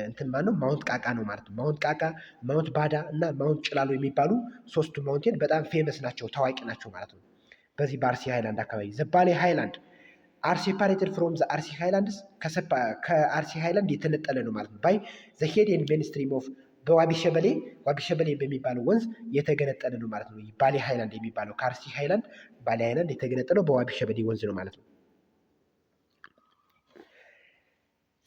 እንትን ማነው ማውንት ቃቃ ነው ማለት ነው። ማውንት ቃቃ፣ ማውንት ባዳ እና ማውንት ጭላሎ የሚባሉ ሶስቱ ማውንቴን በጣም ፌመስ ናቸው፣ ታዋቂ ናቸው ማለት ነው በዚህ በአርሲ ሃይላንድ አካባቢ። ዘ ባሌ ሃይላንድ አር ሴፓሬትድ ፍሮም ዘ አርሲ ሃይላንድስ ከአርሲ ሃይላንድ የተነጠለ ነው ማለት ነው። ባይ ዘ ሄድ ኤንድ ሜን ስትሪም ኦፍ በዋቢ ሸበሌ በሚባለው ወንዝ የተገነጠለ ነው ማለት ነው። ባሌ ሃይላንድ የሚባለው ከአርሲ ሃይላንድ ባሌ ሃይላንድ የተገነጠለው በዋቢ ሸበሌ ወንዝ ነው ማለት ነው።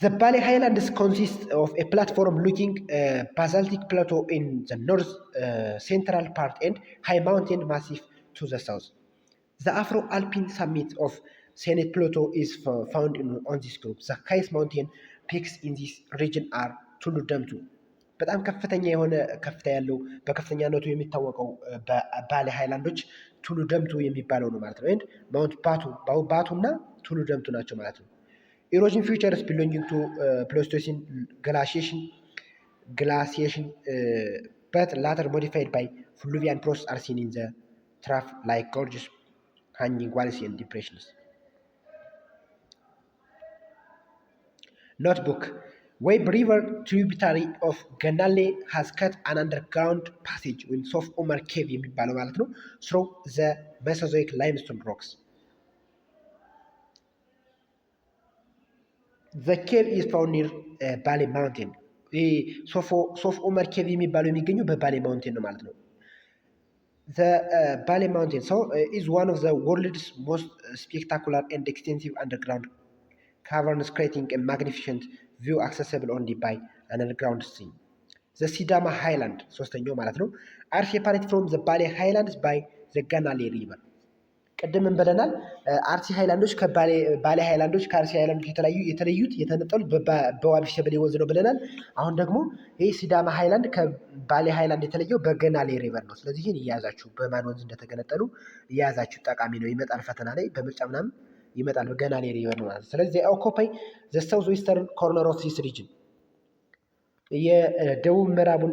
The Bali Highlands consist of a platform-looking basaltic plateau in the north central part and high mountain massif to the south. The Afro-Alpine summit of Senate Plateau is found on this group. The highest mountain peaks in this region are Tulu Damtu. በጣም ከፍተኛ የሆነ ከፍታ ያለው በከፍተኛነቱ የሚታወቀው በባሌ ሃይላንዶች ቱሉ ደምቱ የሚባለው ነው ማለት ነው። ኤንድ ማውንት ባቱ እና ቱሉ ደምቱ ናቸው ማለት ነው። ኢሮዥን ፊውቸርስ ቢሎንጊንግ ቱ ፕሌስቶሲን ግላሲዬሽን በት ላተር ሞዲፋይድ ባይ ፍሉቪያን ፕሮሰስ አር ሲን ኢን ዘ ትራፍ ላይክ ጎርጅስ ሃንጊንግ ዋልስ ኤንድ ዲፕሬሽንስ። ኖትቡክ Web River, tributary of Ganale, has cut an underground passage in Sof Omar Cave የሚባለው ማለት ነው through the Mesozoic limestone rocks. The cave is found near Bale Mountain. ሶፍ ኦመር ኬቭ የሚባለው የሚገኘው በባሌ ማውንቴን ነው ማለት ነው። The Bale Mountain is one of the world's most spectacular and extensive underground caverns, creating a magnificent view accessible only by an underground stream. The Sidama Highland ሶስተኛው ማለት ነው are separated from the Bale Highlands by the Ganale River. ቀደም ብለናል አርሲ ሃይላንዶች ከባሌ ሃይላንዶች ከአርሲ ሃይላንዶች የተለዩት የተነጠሉት በዋቢ ሸበሌ ወንዝ ነው ብለናል። አሁን ደግሞ ይህ ሲዳማ ሃይላንድ ከባሌ ሃይላንድ የተለየው በገናሌ ሪቨር ነው። ስለዚህ ይህን እያያዛችሁ በማን ወንዝ እንደተገነጠሉ እያያዛችሁ ጠቃሚ ነው። ይመጣል ፈተና ላይ በምርጫ ምናምን ይመጣል በገናሌ ሪቨር ነው ማለት ነው። ስለዚህ ኦኮፓይ ዘ ሳውዝ ዌስተርን ኮርነር ኦፍ ዚስ ሪጅን የደቡብ ምዕራቡን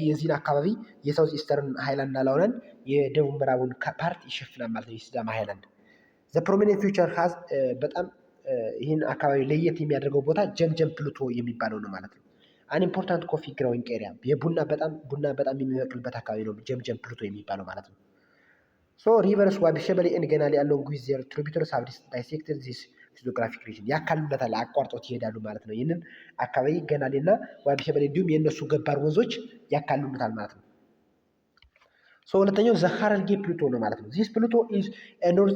የዚህን አካባቢ የሳውዝ ኢስተርን ሃይላንድ አላውነን የደቡብ ምዕራቡን ፓርት ይሸፍናል ማለት ነው የሲዳማ ሃይላንድ። ዘ ፕሮሚኔንት ፊውቸር ሃዝ በጣም ይህን አካባቢ ለየት የሚያደርገው ቦታ ጀምጀም ፕሉቶ የሚባለው ነው ማለት ነው። አን ኢምፖርታንት ኮፊ ግሮዊንግ ኤሪያ ቡና በጣም የሚበቅልበት አካባቢ ነው ጀምጀም ፕሉቶ የሚባለው ማለት ነው። ሶ ሪቨርስ ዋቢ ሸበሌ ኤንድ ገናሌ አሎንግ ዊዝ ዜር ትሪቢዩተሪስ ሃቭ ዳይሴክትድ ዚስ ፊዚዮግራፊክ ሪጅን ያካሉለታል፣ አቋርጦት ይሄዳሉ ማለት ነው። ይህንን አካባቢ ገናሌ እና ዋቢ ሸበሌ እንዲሁም የእነሱ ገባር ወንዞች ያካሉለታል ማለት ነው። ሶ ሁለተኛው ዘ ሀረርጌ ፕሉቶ ነው ማለት ነው። ዚስ ፕሉቶ ኢዝ ኖርዝ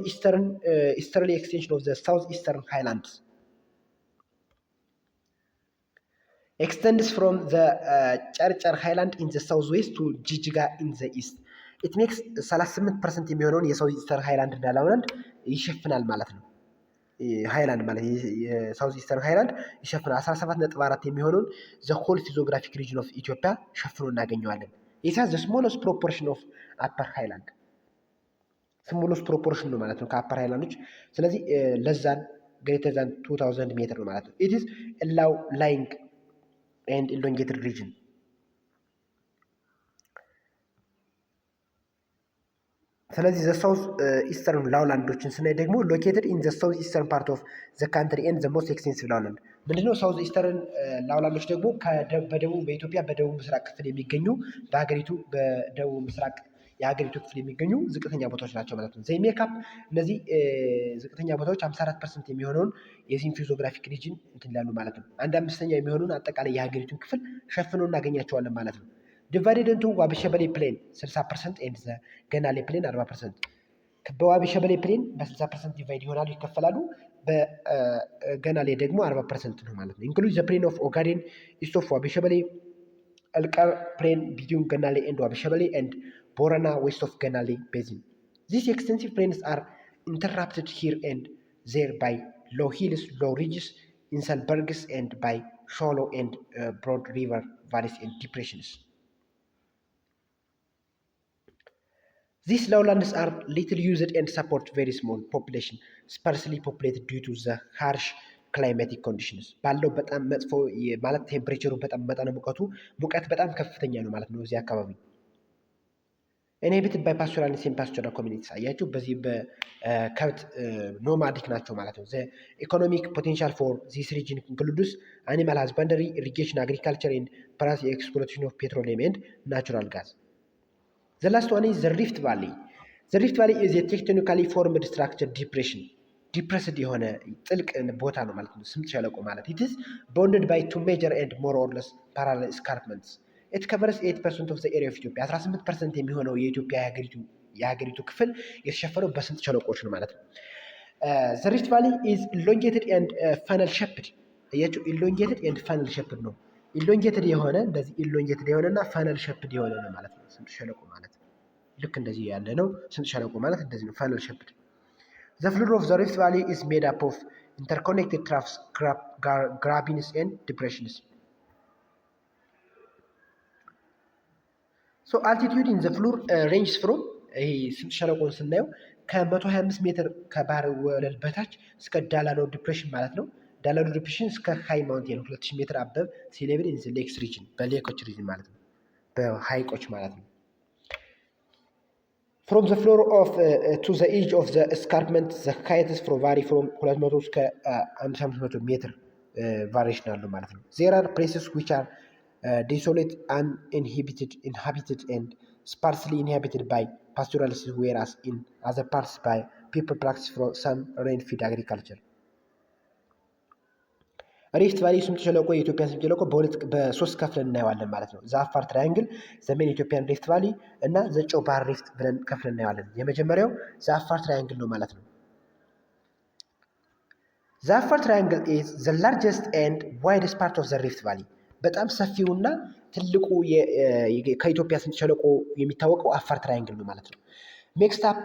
ኢስተርሊ ኤክስቴንሽን ኦፍ ዘ ሳውዝ ኢስተርን ሃይላንድስ extends from the ጨርጨር ሃይላንድ ኢን ዘ ሳውዝ ዌስት ቱ ጂጂጋ ኢን ዘ ኢስት ኢት ሜክስ 38% የሚሆነውን የሳውዝ ኢስተርን ሃይላንድ እና ላውላንድ ይሸፍናል ማለት ነው። ሃይላንድ ማለት የሳውዝ ኢስተርን ሃይላንድ ይሸፍናል። 17.4 የሚሆነውን ዘ ሆል ፊዚዮግራፊክ ሪጅን ኦፍ ኢትዮጵያ ሸፍኖ እናገኘዋለን። ኢት ሃዝ ዘ ስሞለስት ፕሮፖርሽን ኦፍ አፐር ሃይላንድ ስሞለስት ፕሮፖርሽን ነው ማለት ነው ከአፐር ሃይላንዶች። ስለዚህ ለዛን ግሬተር ዛን 2000 ሜትር ነው ማለት ነው። ኢት ኢዝ ላው ላይንግ ኤንድ ኢሎንጌትድ ሪጅን። ስለዚህ ዘ ሳውዝ ኢስተርን ላውላንዶችን ስናይ ደግሞ ሎኬትድ ኢን ዘ ሳውዝ ኢስተርን ፓርት ኦፍ ዘ ካንትሪ ኤንድ ዘ ሞስት ኤክስቴንሲቭ ላውላንድ። ምንድነው ሳውዝ ኢስተርን ላውላንዶች ደግሞ በደቡብ በኢትዮጵያ በደቡብ ምስራቅ ክፍል የሚገኙ በሀገሪቱ በደቡብ ምስራቅ የሀገሪቱ ክፍል የሚገኙ ዝቅተኛ ቦታዎች ናቸው ማለት ነው። ዘይ ሜካፕ እነዚህ ዝቅተኛ ቦታዎች 54% የሚሆነውን የዚህን ፊዚዮግራፊክ ሪጅን እንትን ይላሉ ማለት ነው። 1/5 የሚሆነውን አጠቃላይ የሀገሪቱን ክፍል ሸፍነው እናገኛቸዋለን ማለት ነው። ዲቫይድድ ኢንቱ ዋቢ ሸበሌ ፕሌን 60% ኤንድ ዘ ገናሌ ፕሌን 40%። በዋቢ ሸበሌ ፕሌን በ60% ዲቫይድ ይሆናሉ ይከፈላሉ። በገናሌ ደግሞ 40% ነው ማለት ነው። ኢንክሉድ ዘ ፕሌን ኦፍ ኦጋዴን ኢስት ኦፍ ዋቢ ሸበሌ፣ እልቀር ፕሌን ቢትዊን ገናሌ ኤንድ ዋቢ ሸበሌ ኤንድ ቦረና ዌስት ኦፍ ገናሌ ቤዚን። ዚስ ኤክስቴንሲቭ ፕሌንስ አር ኢንተራፕትድ ሂር ኤንድ ዜር ባይ ሎው ሂልስ ሎው ሪጅስ ኢንሰልበርግስ ኤንድ ባይ ሾሎ ኤንድ ብሮድ ሪቨር ቫሊስ ኤንድ ዲፕሬሽንስ። These lowlands are little used and support very small population, sparsely populated due to the harsh climatic conditions. ባለው በጣም መጥፎ ማለት ቴምፕሬቸሩ በጣም መጠነ ሙቀት በጣም ከፍተኛ ነው ማለት ነው እዚህ አካባቢ። ኢንሄቢትድ ባይ ፓስቶራል ኤንድ ሴሚ ፓስቶራል ኮሚኒቲስ። አያችሁ በዚህ በከብት ኖማዲክ ናቸው ማለት ነው። ኢኮኖሚክ ፖቴንሻል ፎር ዚስ ሪጅን ኢንክሉድስ አኒማል ሃዝባንደሪ፣ ኢሪጌሽን፣ አግሪካልቸር ኤንድ ፕራስ ኤክስፕሎቴሽን ኦፍ ፔትሮሊየም ኤንድ ናቹራል ጋዝ። The last one is the Rift Valley. The Rift Valley is a technically formed structure depression. Depressed የሆነ ጥልቅ ቦታ ነው ማለት ነው ስምጥ ሸለቆ ማለት። It is bounded by two major and more or less parallel escarpments. It covers 8% of the area of Ethiopia. 18% የሚሆነው የኢትዮጵያ የሀገሪቱ ክፍል የተሸፈነው በስምጥ ሸለቆች ነው ማለት ነው። The Rift Valley is elongated and funnel shaped. elongated and funnel shaped ነው። ኢሎንጌትድ የሆነ እንደዚህ ኢሎንጌትድ የሆነና ፋነል ሸፕድ የሆነ ነው ማለት ነው ስምጥ ሸለቆ ማለት። ልክ እንደዚህ ያለ ነው ስምጥ ሸለቆ ማለት እንደዚህ ነው ፋነል ሸፕድ። The floor of the Rift Valley is made up of interconnected troughs, grabines and depressions. So altitude in the floor ranges from ይሄ ስምጥ ሸለቆን ስናየው ከ125 ሜትር ከባህር ወለል በታች እስከ ዳላኖ ዲፕሬሽን ማለት ነው። ዳላኖ ዲፕሬሽን እስከ ሃይ ማውንቴን 2000 ሜትር አበብ ሲ ሌቭል ኢን ዘ ሌክስ ሪጅን በሌኮች ሪጅን ማለት ነው በሃይቆች ማለት ነው። From the floor of to the edge of the escarpment the heights vary from 200 እስከ 1500 ሜትር ቫሪዬሽን አለው ማለት ነው። There are places which are desolate, uninhabited and sparsely inhabited by pastoralists, whereas in other parts by people practice for some rain-fed agriculture. ሪፍት ቫሊ ስምጥ ሸለቆ የኢትዮጵያ ስምጥ ሸለቆ በሶስት ከፍለን እናየዋለን ማለት ነው። ዘአፋር ትራያንግል፣ ዘሜን ኢትዮጵያን ሪፍት ቫሊ እና ዘጨው ባህር ሪፍት ብለን ከፍለን እናየዋለን። የመጀመሪያው ዘአፋር ትራያንግል ነው ማለት ነው። ዘአፋር ትራያንግል ኢዝ ዘ ላርጀስት ኤንድ ዋይደስት ፓርት ኦፍ ዘ ሪፍት ቫሊ። በጣም ሰፊውና ትልቁ ከኢትዮጵያ ስምጥ ሸለቆ የሚታወቀው አፋር ትራያንግል ነው ማለት ነው። ሜክስ አፕ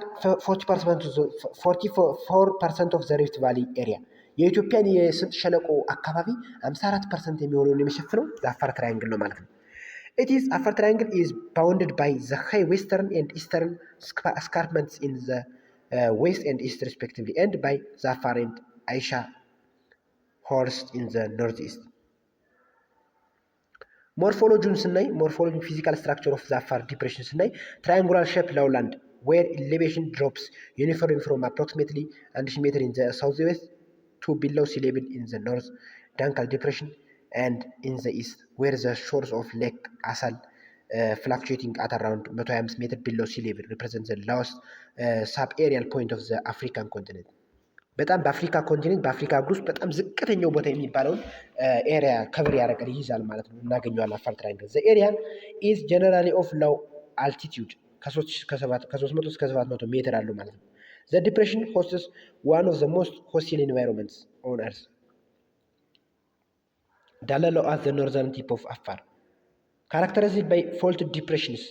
44% ኦፍ ዘ ሪፍት ቫሊ ኤሪያ። የኢትዮጵያን የስምጥ ሸለቆ አካባቢ 54% የሚሆነውን የሚሸፍነው ዘአፋር ትራያንግል ነው ማለት ነው። አፋር ትራያንግል ኢዝ ባውንድድ ባይ ዘ ሃይ ዌስተርን ኤንድ ኢስተርን እስካርፕመንትስ ኢን ዘ ዌስት ኤንድ ኢስት ሪስፔክቲቭሊ ኤንድ ባይ ዘ አፋር ኤንድ አይሻ ሆርስት ኢን ዘ ኖርዝ ኢስት። ሞርፎሎጂውን ስናይ ፊዚካል ስትራክቸር ኦፍ ዘ አፋር ዲፕሬሽን ስናይ ትራያንጉላር ሼፕ ላውላንድ ዌር ኤሌቬሽን ድሮፕስ ዩኒፎርም ፍሮም አፕሮክሲሜትሊ 1000 ሜትር ኢን ዘ ሳውዝ ዌስት to below sea level in the north, Dankal depression, and in the east, where the shores of Lake Assal fluctuating at around 125 meters below sea level represent the lowest sub-aerial point of the African continent. በጣም በአፍሪካ ኮንቲኔንት በአፍሪካ እግር ውስጥ በጣም ዝቅተኛው ቦታ የሚባለውን ኤሪያ ከቨር ያደርጋል ይይዛል ማለት ነው። እናገኘዋለን አፋር ትራያንግል። ዘ ኤሪያ ኢዝ ጀነራሊ ኦፍ ሎው አልቲቲዩድ ከ300 እስከ 700 ሜትር አለው ማለት ነው። The depression hosts one of the most hostile environments on Earth. Dalalo at the northern tip of Afar, characterized by faulted depressions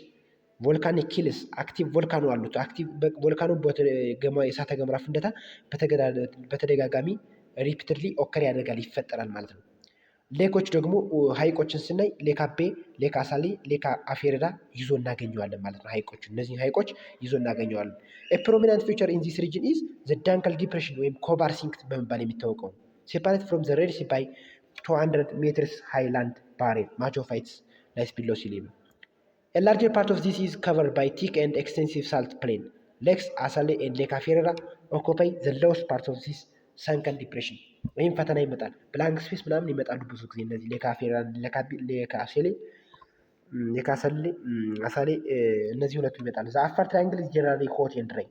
ቮልካኒክ ኪልስ አክቲቭ ቮልካኖ አሉት። አክቲቭ ቮልካኖ የእሳተ ገሞራ ፍንዳታ በተደጋጋሚ ሪፒትድሊ ኦከር ያደርጋል ይፈጠራል ማለት ነው። ሌኮች ደግሞ ሀይቆችን ስናይ ሌክ አቤ፣ ሌክ አሳሌ፣ ሌክ አፌሬዳ ይዞ እናገኘዋለን ማለት ነው። ሀይቆች እነዚህን ሀይቆች ይዞ እናገኘዋለን። ፕሮሚናንት ፊቸር ኢን ዚስ ሪጅን ኢዝ ዘ ዳንከል ዲፕሬሽን ወይም ኮባር ሲንክ በመባል የሚታወቀው ሴፓሬት ፍሮም ዘ ሬድ ሲ ባይ 200 ሜትርስ ሃይላንድ ባሬል ማች ኦፍ ኢትስ ላይስ ቢሎ ሲ ሌቭል A larger part of this is covered by thick and extensive salt plain. Lakes Asale and Lake Aferra occupy the lowest part of this sunken depression. ወይም ፈተና ይመጣል። ብላንክ ስፔስ ምናምን ይመጣሉ ብዙ ጊዜ እነዚህ ሌክ አፌራ፣ ሌክ አሴሌ፣ ሌክ አሳሌ እነዚህ ሁለቱ ይመጣሉ። ዘ አፋር ትራያንግል ኢዝ ጀነራሊ ሆት ኤንድ ድራይ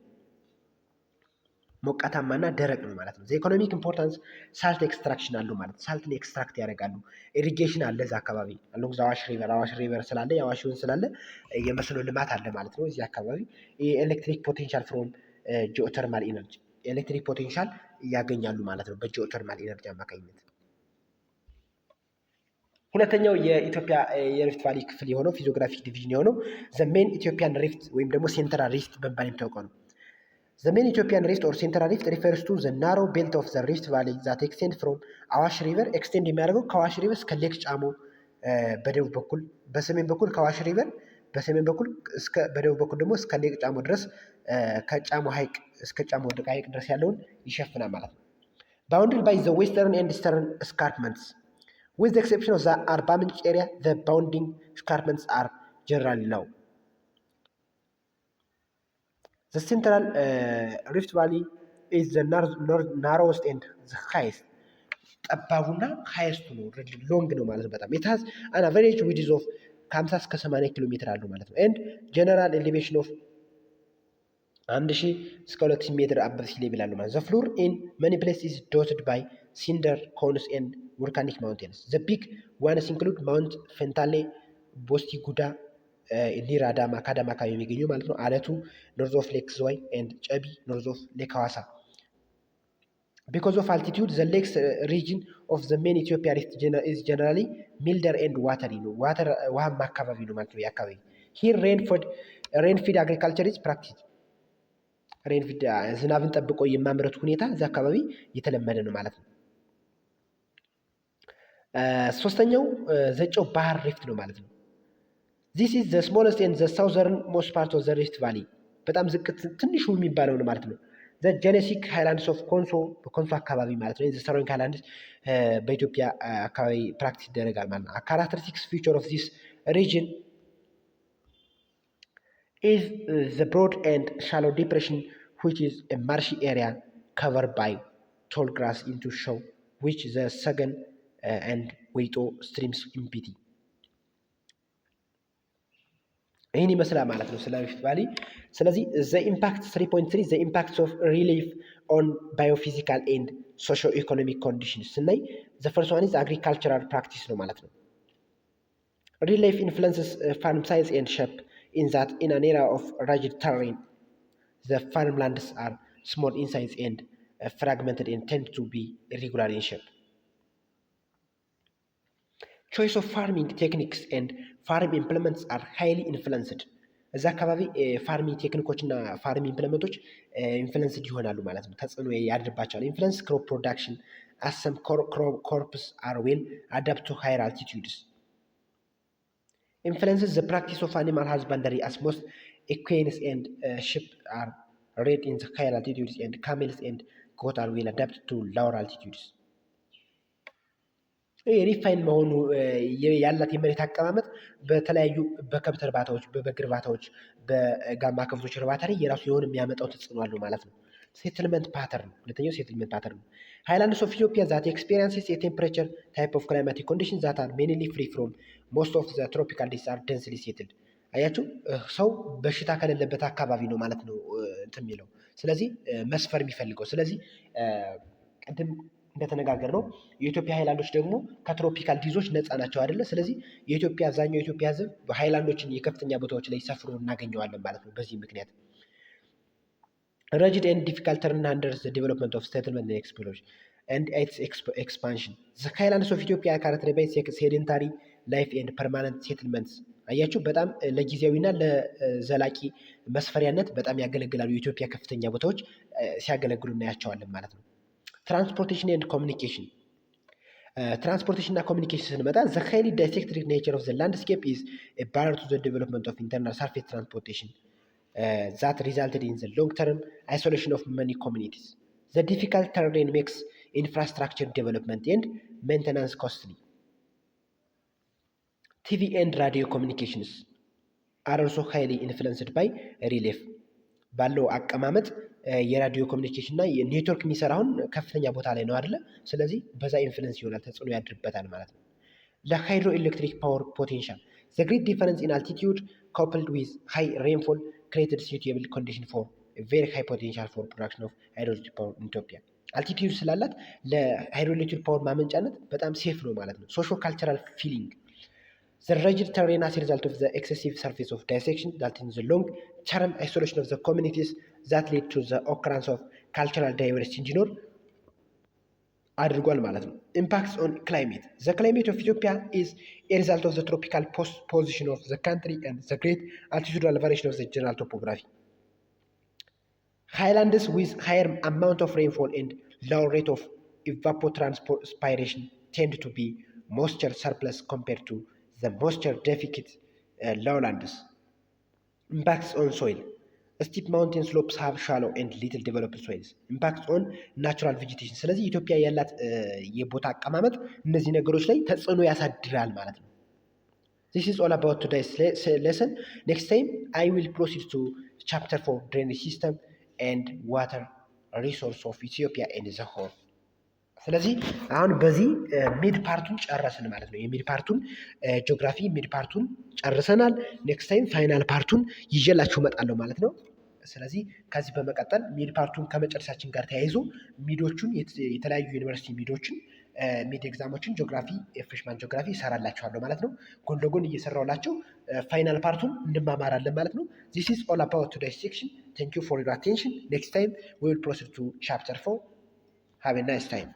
ሞቃታማና ደረቅ ነው ማለት ነው። ኢኮኖሚክ ኢምፖርታንስ ሳልት ኤክስትራክሽን አሉ ማለት ሳልትን ኤክስትራክት ያደርጋሉ። ኢሪጌሽን አለ እዛ አካባቢ አሎንግ አዋሽ ሪቨር ስላለ የአዋሽ ወንዝ ስላለ የመስኖ ልማት አለ ማለት ነው። እዚህ አካባቢ የኤሌክትሪክ ፖቴንሻል ፍሮም ጂኦተርማል ኢነርጂ ኤሌክትሪክ ፖቴንሻል ያገኛሉ ማለት ነው በጂኦተርማል ኢነርጂ አማካኝነት። ሁለተኛው የኢትዮጵያ የሪፍት ቫሊ ክፍል የሆነው ፊዚዮግራፊክ ዲቪዥን የሆነው ዘ ሜን ኢትዮጵያን ሪፍት ወይም ደግሞ ሴንትራል ሪፍት በመባል የሚታወቀው ነው። The main Ethiopian rift or central rift refers to the narrow belt of the Rift Valley that extend from Awash River የሚያደርገው ከአዋሽ ሪቨር እስከ ሌክ ጫሞ በደቡብ በኩል በሰሜን በኩል ከአዋሽ ሪቨር በሰሜን በኩል እስከ በደቡብ በኩል ደግሞ እስከ ሌክ ጫሞ ድረስ ከጫሞ ሐይቅ እስከ ጫሞ ወደቃ ሐይቅ ድረስ ያለውን ይሸፍናል ማለት ነው። Bounded by the western and eastern escarpments with the exception of the Arba Minch area the bounding escarpments are generally low. The central Rift Valley is the narrowest and the highest. ጠባቡና ሃይስቱ ነው ሎንግ ነው ማለት ነው በጣም it has an average width of ከ50 እስከ 80 ኪሎ ሜትር አለው ማለት ነው and general elevation of 1000 እስከ 2000 ሜትር above sea level አለው ማለት the floor in many places is dotted by cinder cones and volcanic mountains. The big ones include Mount Fentale, Bosti Guda ኒር አዳማ ከአዳማ አካባቢ የሚገኙ ማለት ነው። አለቱ ኖርዝ ኦፍ ሌክ ዝዋይ ኤንድ ጨቢ ኖርዝ ኦፍ ሌክ ሐዋሳ ቢኮዝ ኦፍ አልቲቲዩድ ዘ ሌክስ ሪጅን ኦፍ ዘ ሜን ኢትዮጵያ ሪፍት ኢዝ ጀነራሊ ሚልደር ኤንድ ዋተሪ ነው። ውሃማ አካባቢ ነው ማለት ነው። የአካባቢ ሂር ሬንፊድ አግሪካልቸር ኢዝ ፕራክቲስ ሬንፊድ ዝናብን ጠብቆ የማምረቱ ሁኔታ እዚ አካባቢ የተለመደ ነው ማለት ነው። ሶስተኛው ዘጨው ባህር ሪፍት ነው ማለት ነው። This is the smallest and the southernmost part of the Rift Valley. በጣም ትንሹ የሚባለው ነው ማለት ነው። The Genesik Highlands of Konso በኮንሶ አካባቢ ማለት ነው። The surrounding highlands በኢትዮጵያ አካባቢ ፕራክቲስ ይደረጋል ማለት ነው። A characteristic feature of this region is the broad and shallow depression which is a marshy area covered by tall grass into show which the Sagan and Waito streams empty. ይህን ይመስላል ማለት ነው ስለ ሪፍት ቫሊ። ስለዚህ ዘ ኢምፓክት 3.3 ዘ ኢምፓክት ኦፍ ሪሊፍ ኦን ባዮፊዚካል ኤንድ ሶሾ ኢኮኖሚክ ኮንዲሽንስ ስናይ ዘ ፈርስት ዋን ኢዝ አግሪካልቸራል ፕራክቲስ ነው ማለት ነው። ሪሊፍ ኢንፍሉንስስ ፋርም ሳይዝ ኤንድ ሼፕ ኢን ዛት ኢን አን ኤሪያ ኦፍ ራጅድ ተሬን ዘ ፋርም ላንድስ አር ስሞል ኢን ሳይዝ ኤንድ ፍራግመንትድ ኤንድ ቴንድ ቱ ቢ ኢሬጉላር ኢን ሼፕ። ቾይስ ኦፍ ፋርሚንግ ቴክኒክስ ኤንድ ፋርም ኢምፕለመንትስ አር ሃይሊ ኢንፍሉንስድ። እዚ አካባቢ ፋርሚንግ ቴክኒኮች እና ፋርም ኢምፕለመንቶች ኢንፍሉንስድ ይሆናሉ ማለት ነው፣ ተጽዕኖ ያድርባቸዋል። ኢንፍሉንስ ክሮፕ ፕሮዳክሽን አስ ሰም ክሮፕስ አር ዌል አዳፕት ቱ ሃየር አልቲቲዩድስ። ኢንፍሉንስስ ዘ ፕራክቲስ ኦፍ አኒማል ሃዝባንደሪ አስ ሞስት ኢኩዊንስ ኤንድ ሺፕ አር ሬድ ኢን ዘ ሃየር አልቲቲዩድስ ኤንድ ካሜልስ ኤንድ ጎት አር ዌል አዳፕት ቱ ሎወር አልቲቲዩድስ። ሪፋይን መሆኑ ያላት የመሬት አቀማመጥ በተለያዩ በከብት እርባታዎች፣ በበግ እርባታዎች፣ በጋማ ከብቶች እርባታ ላይ የራሱ የሆነ የሚያመጣው ተጽዕኖ አለው ማለት ነው። ሴትልመንት ፓተርን ሁለተኛው ሴትልመንት ፓተርን ሃይላንድስ ኦፍ ኢትዮጵያ ዛት ኤክስፔሪንስስ የቴምፕሬቸር ታይፕ ኦፍ ክላይማቲክ ኮንዲሽን ዛት አር ሜንሊ ፍሪ ፍሮም ሞስት ኦፍ ዘ ትሮፒካል ዲስ አር ደንስሊ ሴትልድ። አያችሁ ሰው በሽታ ከሌለበት አካባቢ ነው ማለት ነው እንትን የሚለው ስለዚህ መስፈር የሚፈልገው ስለዚህ ቅድም እንደተነጋገር ነው የኢትዮጵያ ሃይላንዶች ደግሞ ከትሮፒካል ዲዞች ነፃ ናቸው አይደለ? ስለዚህ የኢትዮጵያ አብዛኛው የኢትዮጵያ ሕዝብ ሃይላንዶችን የከፍተኛ ቦታዎች ላይ ሰፍሮ እናገኘዋለን ማለት ነው። በዚህ ምክንያት rigid and difficult terrain hinders the development of settlement and exploration and its expansion. The highlands of Ethiopia are characterized by sedentary life and permanent settlements አያችሁ በጣም ለጊዜያዊና ለዘላቂ መስፈሪያነት በጣም ያገለግላሉ። የኢትዮጵያ ከፍተኛ ቦታዎች ሲያገለግሉ እናያቸዋለን ማለት ነው። ትራንስፖርቴሽን ኤንድ ኮሚኒኬሽን ትራንስፖርቴሽን እና ኮሚኒኬሽን ስንመጣ ዘ ሃይሊ ዳይሴክትድ ኔቸር ኦፍ ዘ ላንድስኬፕ ኢዝ ኤ ባሪየር ቱ ዘ ዴቨሎፕመንት ኦፍ ኢንተርናል ሰርፌስ ትራንስፖርቴሽን that resulted in the long-term isolation of many communities. The difficult terrain makes infrastructure development and maintenance costly. TV and radio communications are also highly influenced by relief. ባለው አቀማመጥ የራዲዮ ኮሚኒኬሽን እና የኔትወርክ የሚሰራውን ከፍተኛ ቦታ ላይ ነው አይደለ? ስለዚህ በዛ ኢንፍሉዌንስ ይሆናል፣ ተጽዕኖ ያድርበታል ማለት ነው። ለሃይድሮ ኤሌክትሪክ ፓወር ፖቴንሻል the great difference in altitude coupled with high rainfall created suitable condition for a very high potential for production of hydroelectric power in Ethiopia. አልቲቲዩድ ስላላት ለሃይድሮኤሌክትሪክ ፓወር ማመንጫነት በጣም ሴፍ ነው ማለት ነው። ሶሾ ካልቸራል ፊሊንግ the rigid terrain as a result of the excessive surface of dissection that in the long term isolation of the communities that lead to the occurrence of cultural diversity እንዲኖር አድርጓል ማለት ነው። ኢምፓክትስ ኦን ክላይሜት ዘ ክላይሜት ኦፍ ኢትዮጵያ ኢዝ ኤ ሪዛልት ኦፍ ዘ ትሮፒካል ፖዚሽን ኦፍ ዘ ካንትሪ ኤንድ ዘ ግሬት አልቲቱዳል ቫሪዬሽን ኦፍ ዘ ጀነራል ቶፖግራፊ ሃይላንድስ ዊዝ ሃየር አማውንት ኦፍ ሬንፎል ኤንድ ሎወር ሬት ኦፍ ኢቫፖትራንስፓይሬሽን ቴንድ ቱ ቢ ሞይስቸር ሰርፕለስ ኮምፔርድ ቱ ዘ ሞይስቸር ዴፊሲት ሎውላንድስ ኢምፓክትስ ኦን ሶይል ስቲፕ ማውንቴን ስሎፕስ ሃቭ ሻሎ ኤንድ ሊትል ዴቨሎፕድ ሶይልስ ኢምፓክት ኦን ናቹራል ቬጂቴሽን። ስለዚህ ኢትዮጵያ ያላት የቦታ አቀማመጥ እነዚህ ነገሮች ላይ ተጽዕኖ ያሳድራል ማለት ነው። ዚስ ኢዝ ኦል አባውት ቱዴይስ ሌሰን። ኔክስት ታይም አይ ዊል ፕሮሲድ ቱ ቻፕተር 4 ድሬኔጅ ሲስተም ኤንድ ዋተር ሪሶርስ ኦፍ ኢትዮጵያ ኤንድ ዘ ሆል። ስለዚህ አሁን በዚህ ሚድ ፓርቱን ጨረስን ማለት ነው። የሚድ ፓርቱን ጂኦግራፊ ሚድ ፓርቱን ጨርሰናል። ኔክስት ታይም ፋይናል ፓርቱን ይዤላችሁ እመጣለሁ ማለት ነው። ስለዚህ ከዚህ በመቀጠል ሚድ ፓርቱን ከመጨረሳችን ጋር ተያይዞ ሚዶቹን የተለያዩ ዩኒቨርሲቲ ሚዶችን ሚድ ኤግዛሞችን ጂኦግራፊ ፍሬሽማን ጂኦግራፊ ይሰራላችኋለሁ ማለት ነው። ጎን ለጎን እየሰራሁላችሁ ፋይናል ፓርቱን እንማማራለን ማለት ነው። ዚስ ኢዝ ኦል አባውት ቱዴይስ ሴክሽን። ቴንክ ዩ ፎር ዩር አቴንሽን። ኔክስት ታይም ዊ ዊል ፕሮሲድ ቱ ቻፕተር 4። ሃቭ ኤ ናይስ ታይም።